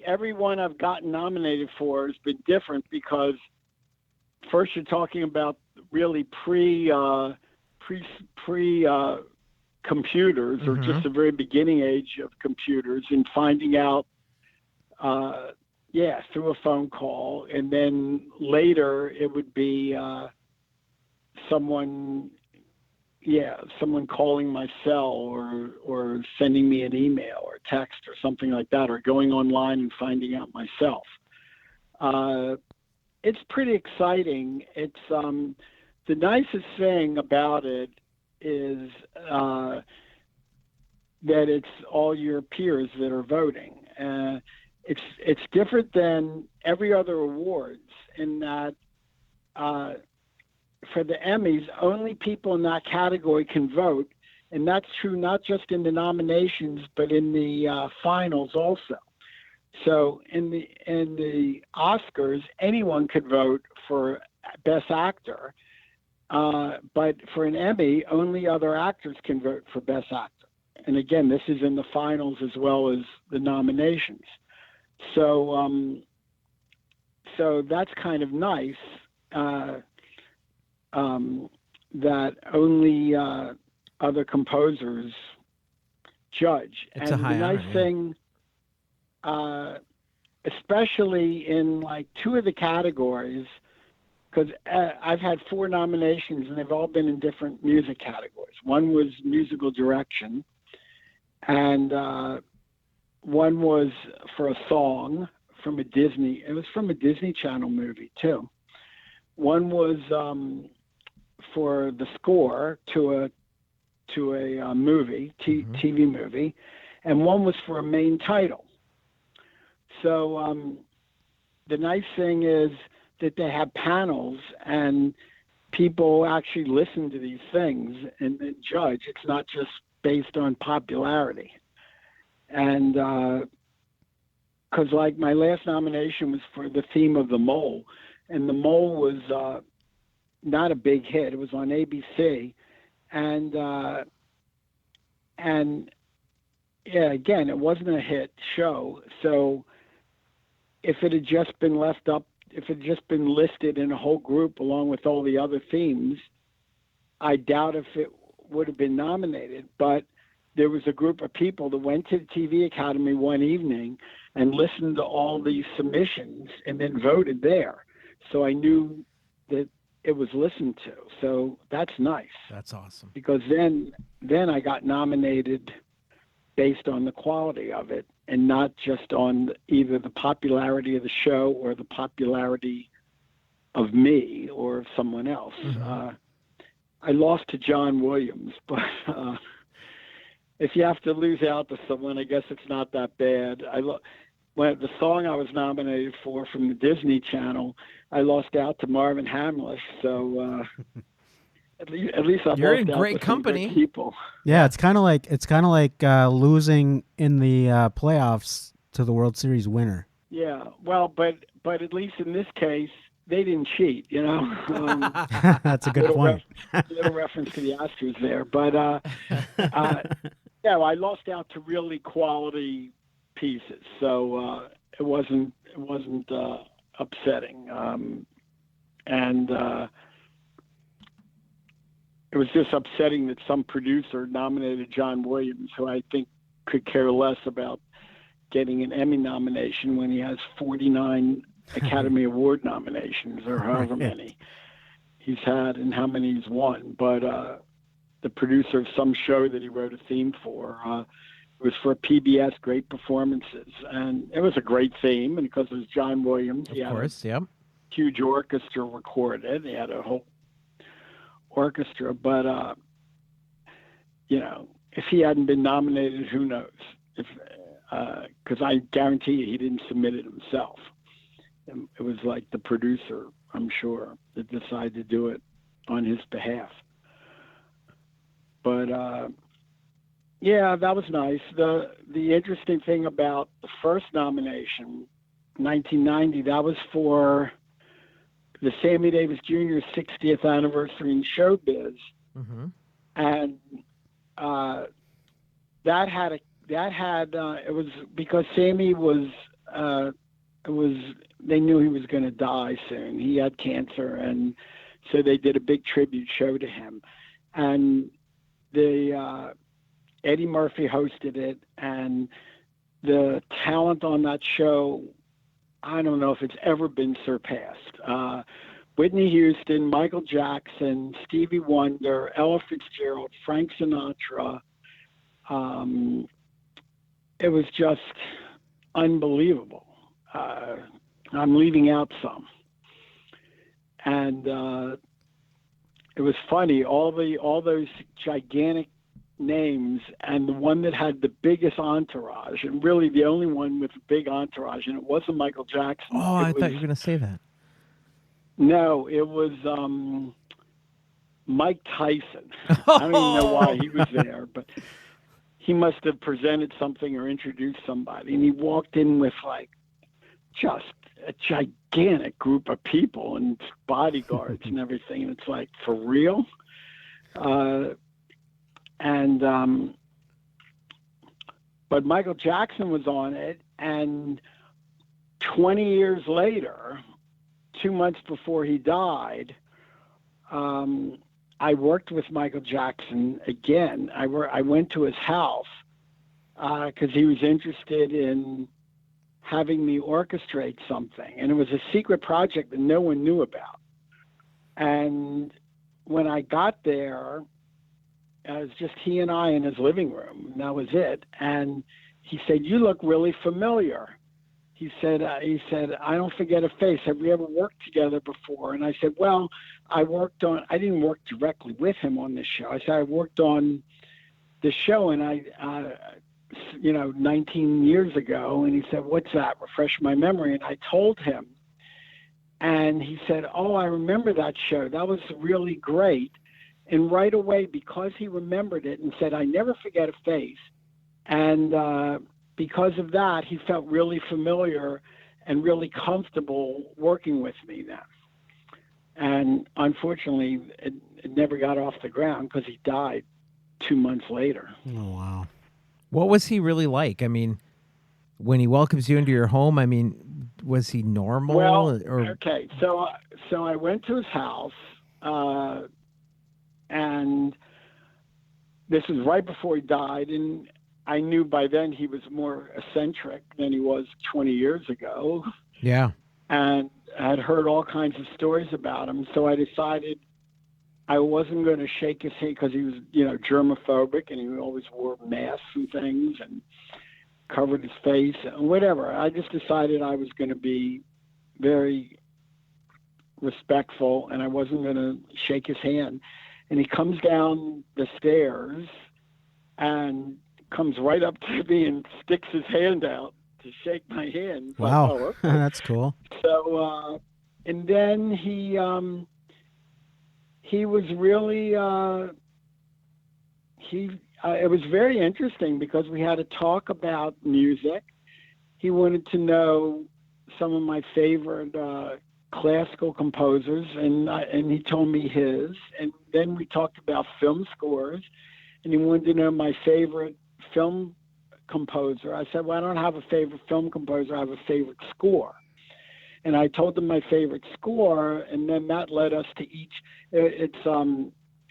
Every one I've gotten nominated for has been different because first you're talking about really pre computers or just the very beginning age of computers and finding out through a phone call, and then later it would be someone calling my cell or sending me an email or text or something like that, or going online and finding out myself. It's pretty exciting. It's the nicest thing about it is that it's all your peers that are voting. It's different than every other awards in that for the Emmys, only people in that category can vote, and that's true not just in the nominations but in the finals also. So in the Oscars, anyone could vote for Best Actor, but for an Emmy, only other actors can vote for Best Actor. And again, this is in the finals as well as the nominations. So so that's kind of nice that only other composers judge. It's and a high the nice honor, thing, especially in like two of the categories, because I've had 4 nominations and they've all been in different music categories. One was musical direction, and one was for a song from a Disney. It was from a Disney Channel movie too. One was for the score to a movie, TV movie, and one was for a main title. So the nice thing is that they have panels and people actually listen to these things and judge. It's not just based on popularity. And because like my last nomination was for the theme of The Mole, and The Mole was not a big hit. It was on ABC, and yeah, again, it wasn't a hit show. So if it had just been left up, if it had just been listed in a whole group along with all the other themes, I doubt if it would have been nominated. But there was a group of people that went to the TV Academy one evening and listened to all these submissions and then voted there. So I knew that it was listened to. So that's nice. That's awesome. Because then I got nominated based on the quality of it and not just on either the popularity of the show or the popularity of me or of someone else. I lost to John Williams, but if you have to lose out to someone, I guess it's not that bad. When the song I was nominated for from the Disney Channel, I lost out to Marvin Hamlish. So at least I've You're lost in out great to some company. good people. Yeah, it's kind of like losing in the playoffs to the World Series winner. Yeah, well, but at least in this case, they didn't cheat, you know. That's a good point. Little reference to the Astros there, but yeah, I lost out to really quality pieces, so it wasn't upsetting, and it was just upsetting that some producer nominated John Williams, who I think could care less about getting an Emmy nomination when he has 49 Academy Award nominations or however many he's had and how many he's won. But the producer of some show that he wrote a theme for, it was for PBS Great Performances. And it was a great theme, and because it was John Williams, he Of course, had yep. a huge orchestra recorded. He had a whole orchestra, but you know, if he hadn't been nominated, who knows? If because I guarantee you he didn't submit it himself. It was like the producer, I'm sure, that decided to do it on his behalf. But yeah, that was nice. The interesting thing about the first nomination, 1990, that was for the Sammy Davis Jr. 60th anniversary in showbiz, and that had it was because Sammy was they knew he was going to die soon. He had cancer, and so they did a big tribute show to him, and Eddie Murphy hosted it, and the talent on that show, I don't know if it's ever been surpassed. Whitney Houston, Michael Jackson, Stevie Wonder, Ella Fitzgerald, Frank Sinatra, it was just unbelievable. I'm leaving out some. And it was funny, all those gigantic names, and the one that had the biggest entourage, and really the only one with a big entourage, and it wasn't Michael Jackson. Oh, I thought you were going to say that. No, it was Mike Tyson. I don't even know why he was there, but he must have presented something or introduced somebody, and he walked in with like just a gigantic group of people and bodyguards and everything, and it's like, for real? But Michael Jackson was on it, and 20 years later, 2 months before he died, I worked with Michael Jackson again. I went to his house because he was interested in having me orchestrate something, and it was a secret project that no one knew about. And when I got there, it was just he and I in his living room, and that was it. And he said, "You look really familiar." He said, "I don't forget a face. Have we ever worked together before?" And I said, "Well, I didn't work directly with him on this show." I said, "I worked on the show, and 19 years ago." And he said, "What's that? Refresh my memory." And I told him, and he said, "Oh, I remember that show. That was really great." And right away, because he remembered it and said, "I never forget a face," and because of that, he felt really familiar and really comfortable working with me then. And unfortunately, it never got off the ground because he died 2 months later. Oh, wow. What was he really like? I mean, when he welcomes you into your home, I mean, was he normal? Well, okay. So I went to his house, and this was right before he died, and I knew by then he was more eccentric than he was 20 years ago. Yeah. And I had heard all kinds of stories about him, so I decided I wasn't going to shake his hand because he was, germophobic, and he always wore masks and things and covered his face and whatever. I just decided I was going to be very respectful, and I wasn't going to shake his hand. And he comes down the stairs and comes right up to me and sticks his hand out to shake my hand. Wow. Like, oh, okay. That's cool. So, and then he was really, it was very interesting because we had to talk about music. He wanted to know some of my favorite classical composers, and he told me his. And then we talked about film scores, and he wanted to know my favorite film composer. I said, "Well, I don't have a favorite film composer. I have a favorite score." And I told him my favorite score, and then that led us to each. It's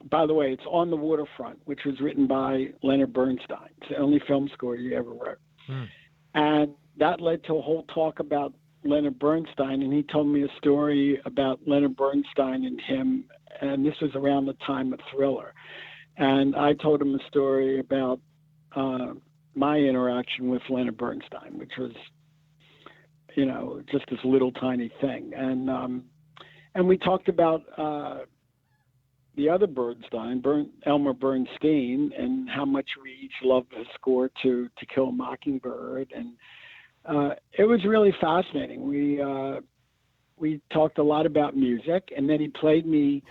by the way, it's On the Waterfront, which was written by Leonard Bernstein. It's the only film score he ever wrote. And that led to a whole talk about Leonard Bernstein, and he told me a story about Leonard Bernstein and him, and this was around the time of Thriller. And I told him a story about my interaction with Leonard Bernstein, which was, just this little tiny thing. And we talked about the other Bernstein, Elmer Bernstein, and how much we each loved the score to Kill a Mockingbird. And it was really fascinating. We talked a lot about music, and then he played me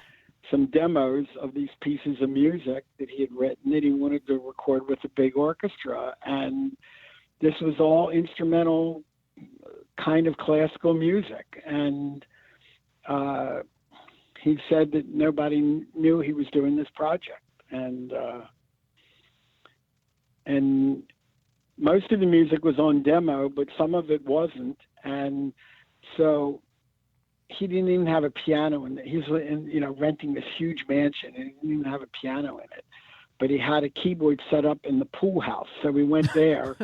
some demos of these pieces of music that he had written that he wanted to record with a big orchestra. And this was all instrumental kind of classical music. And he said that nobody knew he was doing this project. And most of the music was on demo, but some of it wasn't. And so he didn't even have a piano in it. He was renting this huge mansion, and he didn't even have a piano in it. But he had a keyboard set up in the pool house. So we went there.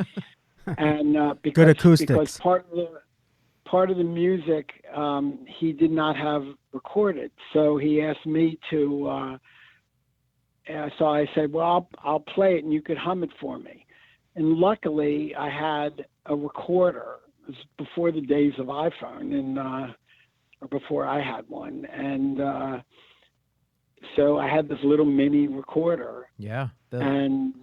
And good acoustics. Because part of the music he did not have recorded. So he asked me to so I said, "Well, I'll play it and you could hum it for me." And luckily, I had a recorder. It was before the days of iPhone, and or before I had one. And so I had this little mini recorder. Yeah. And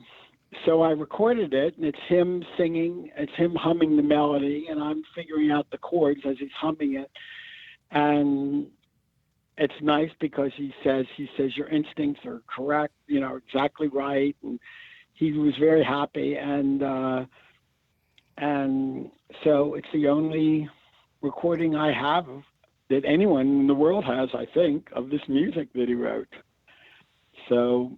so I recorded it, and it's him singing, it's him humming the melody, and I'm figuring out the chords as he's humming it. And it's nice because he says your instincts are correct, exactly right. And he was very happy. And so it's the only recording I have that anyone in the world has, I think, of this music that he wrote. So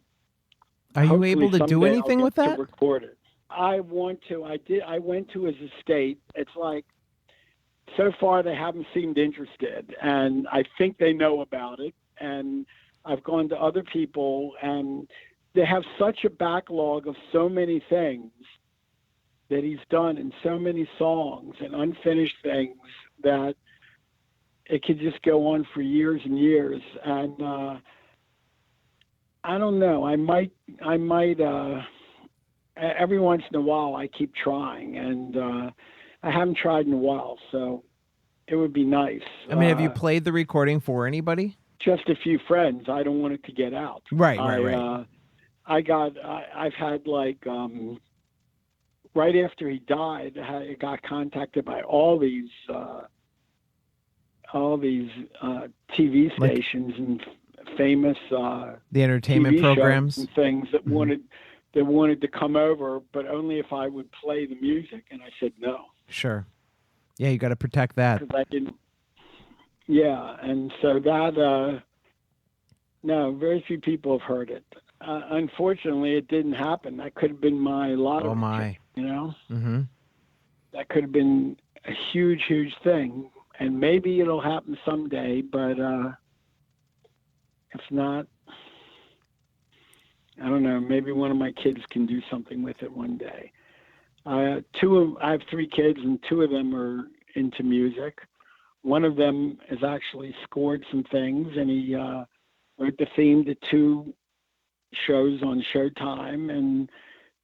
are you able to do anything with that? To record it. I want to. I went to his estate. It's like, so far they haven't seemed interested, and I think they know about it. And I've gone to other people, and they have such a backlog of so many things that he's done, and so many songs and unfinished things, that it could just go on for years and years. And I don't know. I might. Every once in a while, I keep trying, and I haven't tried in a while, so it would be nice. I mean, have you played the recording for anybody? Just a few friends. I don't want it to get out. Right. I've had like right after he died, I got contacted by all these TV stations and famous the entertainment TV programs shows and things that wanted to come over, but only if I would play the music. And I said no. Sure. Yeah, you got to protect that. Because I didn't. Yeah, and so that no, very few people have heard it. Unfortunately, it didn't happen. That could have been my lottery. Oh my! Ticket, Mm-hmm. That could have been a huge, huge thing, and maybe it'll happen someday. But if not, I don't know. Maybe one of my kids can do something with it one day. I have 3 kids, and 2 of them are into music. One of them has actually scored some things, and he wrote the theme to 2 shows on Showtime. And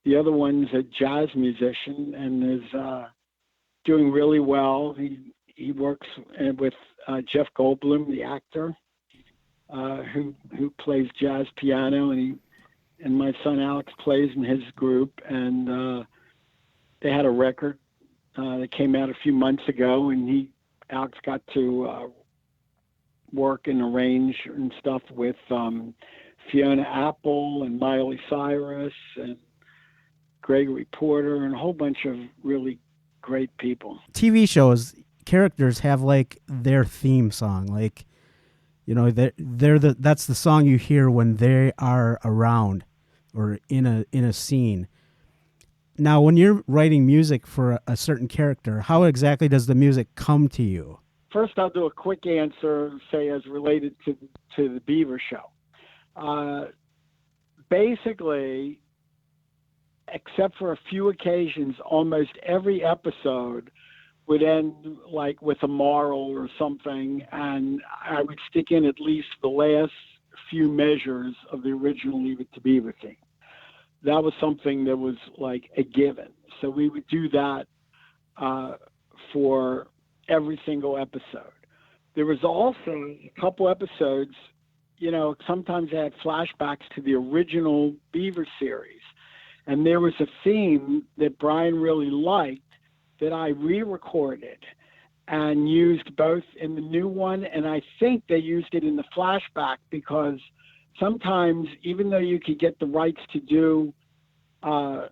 the other one's a jazz musician and is doing really well. He works with Jeff Goldblum, the actor, who plays jazz piano, and my son Alex plays in his group. And they had a record that came out a few months ago, and Alex got to work and arrange and stuff with Fiona Apple and Miley Cyrus and Gregory Porter and a whole bunch of really great people. TV shows, characters have like their theme song, like, that's the song you hear when they are around or in a scene. Now, when you're writing music for a certain character, how exactly does the music come to you? First, I'll do a quick answer, say as related to the Beaver show. Basically, except for a few occasions, almost every episode would end like with a moral or something, and I would stick in at least the last few measures of the original Leave It to Beaver theme. That was something that was like a given. So we would do that for every single episode. There was also a couple episodes, sometimes I had flashbacks to the original Beaver series. And there was a theme that Brian really liked that I re-recorded and used both in the new one, and I think they used it in the flashback, because sometimes, even though you could get the rights to do a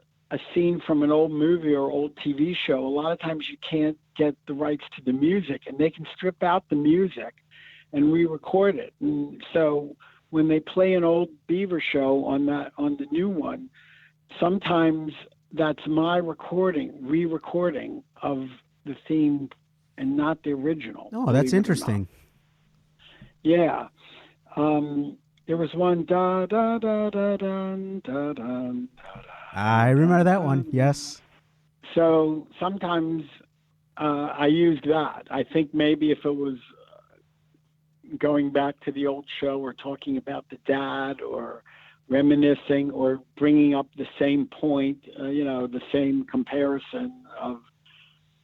scene from an old movie or old TV show, a lot of times you can't get the rights to the music, and they can strip out the music and re-record it. And so when they play an old Beaver show on the new one, sometimes that's my re-recording of the theme and not the original. Oh, that's interesting. Yeah. There was one da da da da da da da. I remember that one. Yes. So sometimes I used that. I think maybe if it was going back to the old show or talking about the dad or reminiscing or bringing up the same point, the same comparison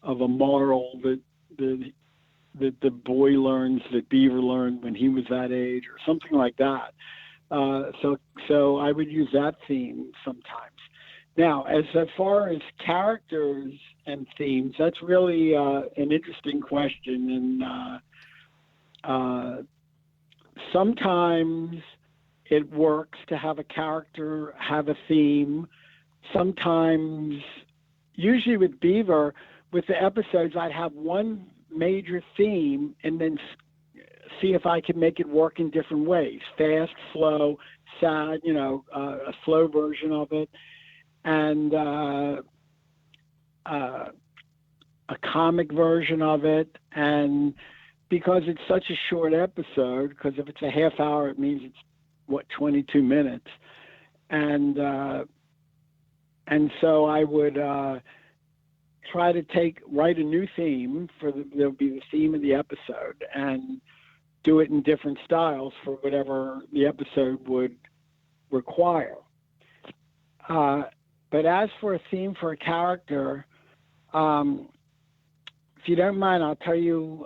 of a moral that the boy learns that Beaver learned when he was that age, or something like that. So I would use that theme sometimes. Now, as far as characters and themes, that's really an interesting question, and sometimes it works to have a character have a theme. Sometimes, usually with Beaver, with the episodes, I'd have one major theme and then see if I could make it work in different ways. Fast, slow, sad, a slow version of it, and a comic version of it. And because it's such a short episode, because if it's a half hour, it means it's 22 minutes, and so I would try to write a new theme there'll be the theme of the episode, and do it in different styles for whatever the episode would require. But as for a theme for a character, if you don't mind, I'll tell you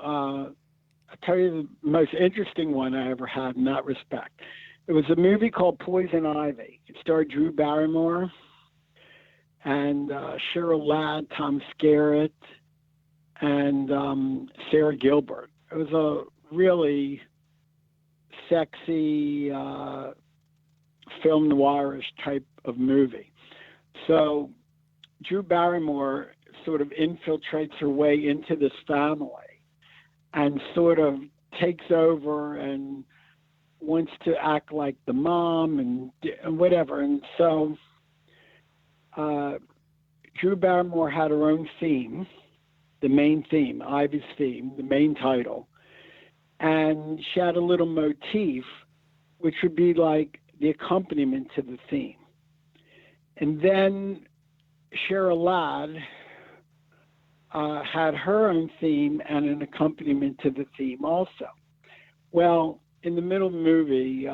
the most interesting one I ever had in that respect. It was a movie called Poison Ivy. It starred Drew Barrymore and Cheryl Ladd, Tom Skerritt, and Sarah Gilbert. It was a really sexy film noirish type of movie. So Drew Barrymore sort of infiltrates her way into this family and sort of takes over and wants to act like the mom and whatever. And so Drew Barrymore had her own theme, the main theme, Ivy's theme, the main title. And she had a little motif, which would be like the accompaniment to the theme. And then Cheryl Ladd had her own theme and an accompaniment to the theme also. Well, in the middle of the movie,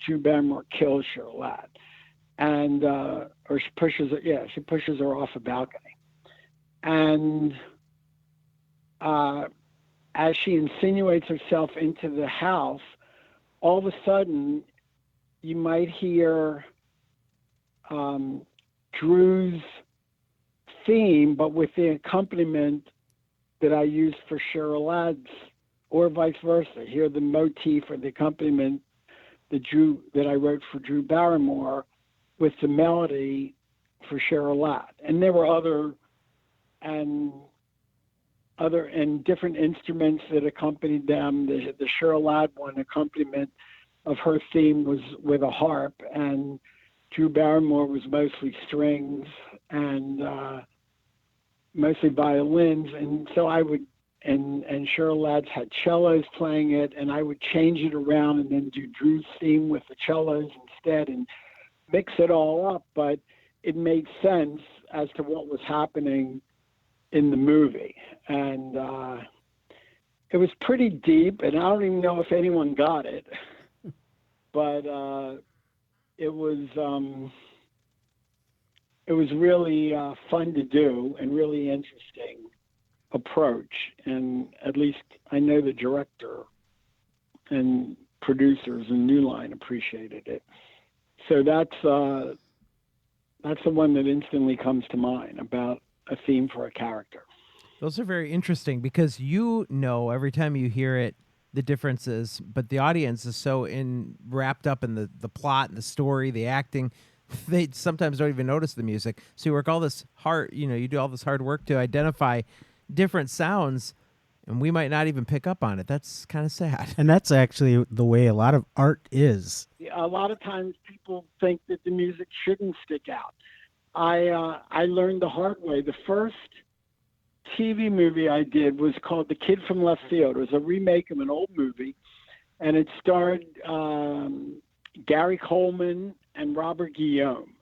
Drew Barrymore kills Cheryl Ladd, and or she pushes her off a balcony, and as she insinuates herself into the house, all of a sudden you might hear Drew's theme, but with the accompaniment that I used for Cheryl Ladd's, or vice versa. Hear the motif or the accompaniment that I wrote for Drew Barrymore with the melody for Cheryl Ladd. And there were other and different instruments that accompanied them. The Cheryl Ladd one accompaniment of her theme was with a harp, and Drew Barrymore was mostly strings and mostly violins. And so I would, and Cheryl Ladd's had cellos playing it, and I would change it around and then do Drew's theme with the cellos instead and mix it all up. But it made sense as to what was happening in the movie. And it was pretty deep, and I don't even know if anyone got it, but it was really fun to do and really interesting approach. And at least I know the director and producers in New Line appreciated it. So that's the one that instantly comes to mind about a theme for a character. Those are very interesting because every time you hear it, the differences, but the audience is so wrapped up in the plot and the story, the acting, they sometimes don't even notice the music. So you work all this you do all this hard work to identify different sounds, and we might not even pick up on it. That's kind of sad. And that's actually the way a lot of art is. A lot of times people think that the music shouldn't stick out. I learned the hard way. The first TV movie I did was called The Kid from Left Field. It was a remake of an old movie, and it starred Gary Coleman and Robert Guillaume.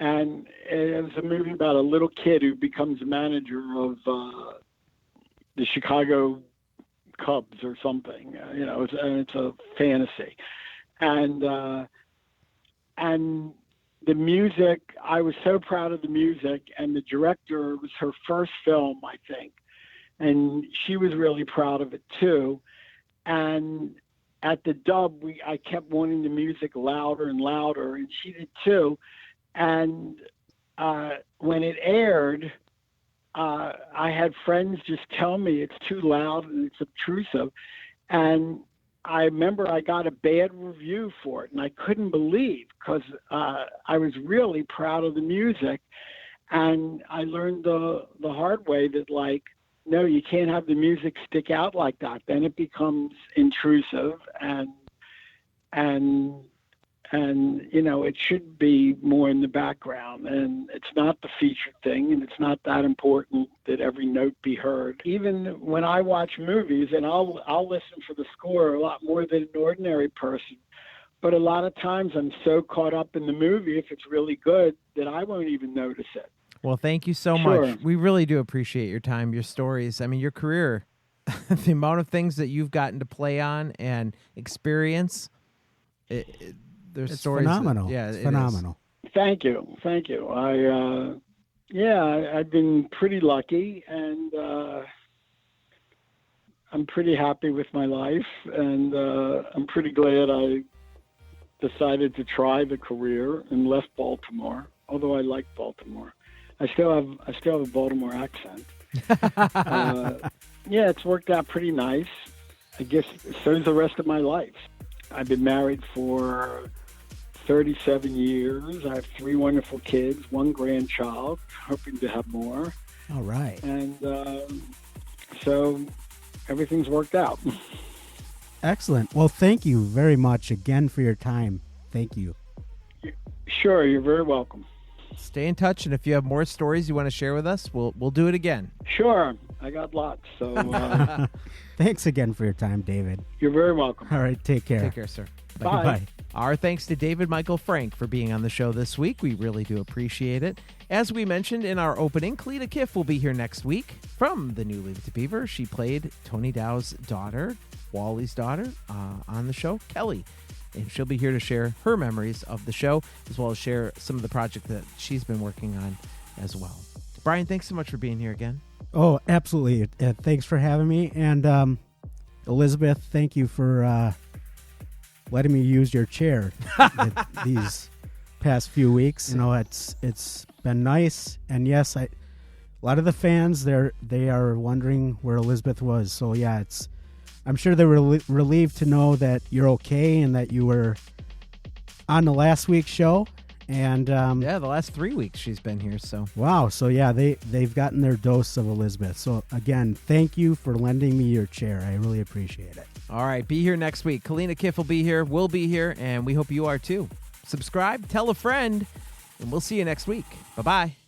And it was a movie about a little kid who becomes a manager of the Chicago Cubs or something. And it's a fantasy. And and the music, I was so proud of the music, and the director, it was her first film, I think, and she was really proud of it too. And at the dub, I kept wanting the music louder and louder, and she did too. And when it aired, I had friends just tell me it's too loud and it's obtrusive. And I remember I got a bad review for it, and I couldn't believe, because I was really proud of the music. And I learned the hard way that, like, no, you can't have the music stick out like that. Then it becomes intrusive, and you know, it should be more in the background, and it's not the featured thing, and it's not that important that every note be heard. Even when I watch movies, and I'll listen for the score a lot more than an ordinary person, but a lot of times I'm so caught up in the movie, if it's really good, that I won't even notice it. Well, thank you so Sure. much. We really do appreciate your time, your stories. I mean, your career, the amount of things that you've gotten to play on and experience. There's It's stories. phenomenal. It's It's phenomenal. Thank you. I've been pretty lucky, and I'm pretty happy with my life, and I'm pretty glad I decided to try the career and left Baltimore. Although I like Baltimore, I still have a Baltimore accent. Yeah, it's worked out pretty nice. I guess so's the rest of my life. I've been married for 37 years. I have 3 wonderful kids, 1 grandchild, hoping to have more. All right. And so everything's worked out. Excellent. Well, thank you very much again for your time. Thank you. Sure, you're very welcome. Stay in touch, and if you have more stories you want to share with us, we'll do it again. Sure, I got lots. So Thanks again for your time, David. you're very welcome. All right. Take care. Take care, sir. Bye. Bye. Our thanks to David Michael Frank for being on the show this week. We really do appreciate it. As we mentioned in our opening, Kalina Kiff will be here next week from the new Leave It to Beaver. She played Tony Dow's daughter, Wally's daughter, on the show, Kelly. And she'll be here to share her memories of the show, as well as share some of the project that she's been working on as well. Brian, thanks so much for being here again. Oh, absolutely. Thanks for having me. And Elizabeth, thank you for letting me use your chair these past few weeks. You know, it's been nice. And yes, a lot of the fans, they are wondering where Elizabeth was. So yeah, I'm sure they were relieved to know that you're okay and that you were on the last week's show. And Yeah, the last 3 weeks she's been here. So wow. So yeah, they've gotten their dose of Elizabeth. So again, thank you for lending me your chair. I really appreciate it. all right, be here next week. Kalina Kiff will be here. We'll be here, and we hope you are too. Subscribe, tell a friend, and we'll see you next week. Bye-bye.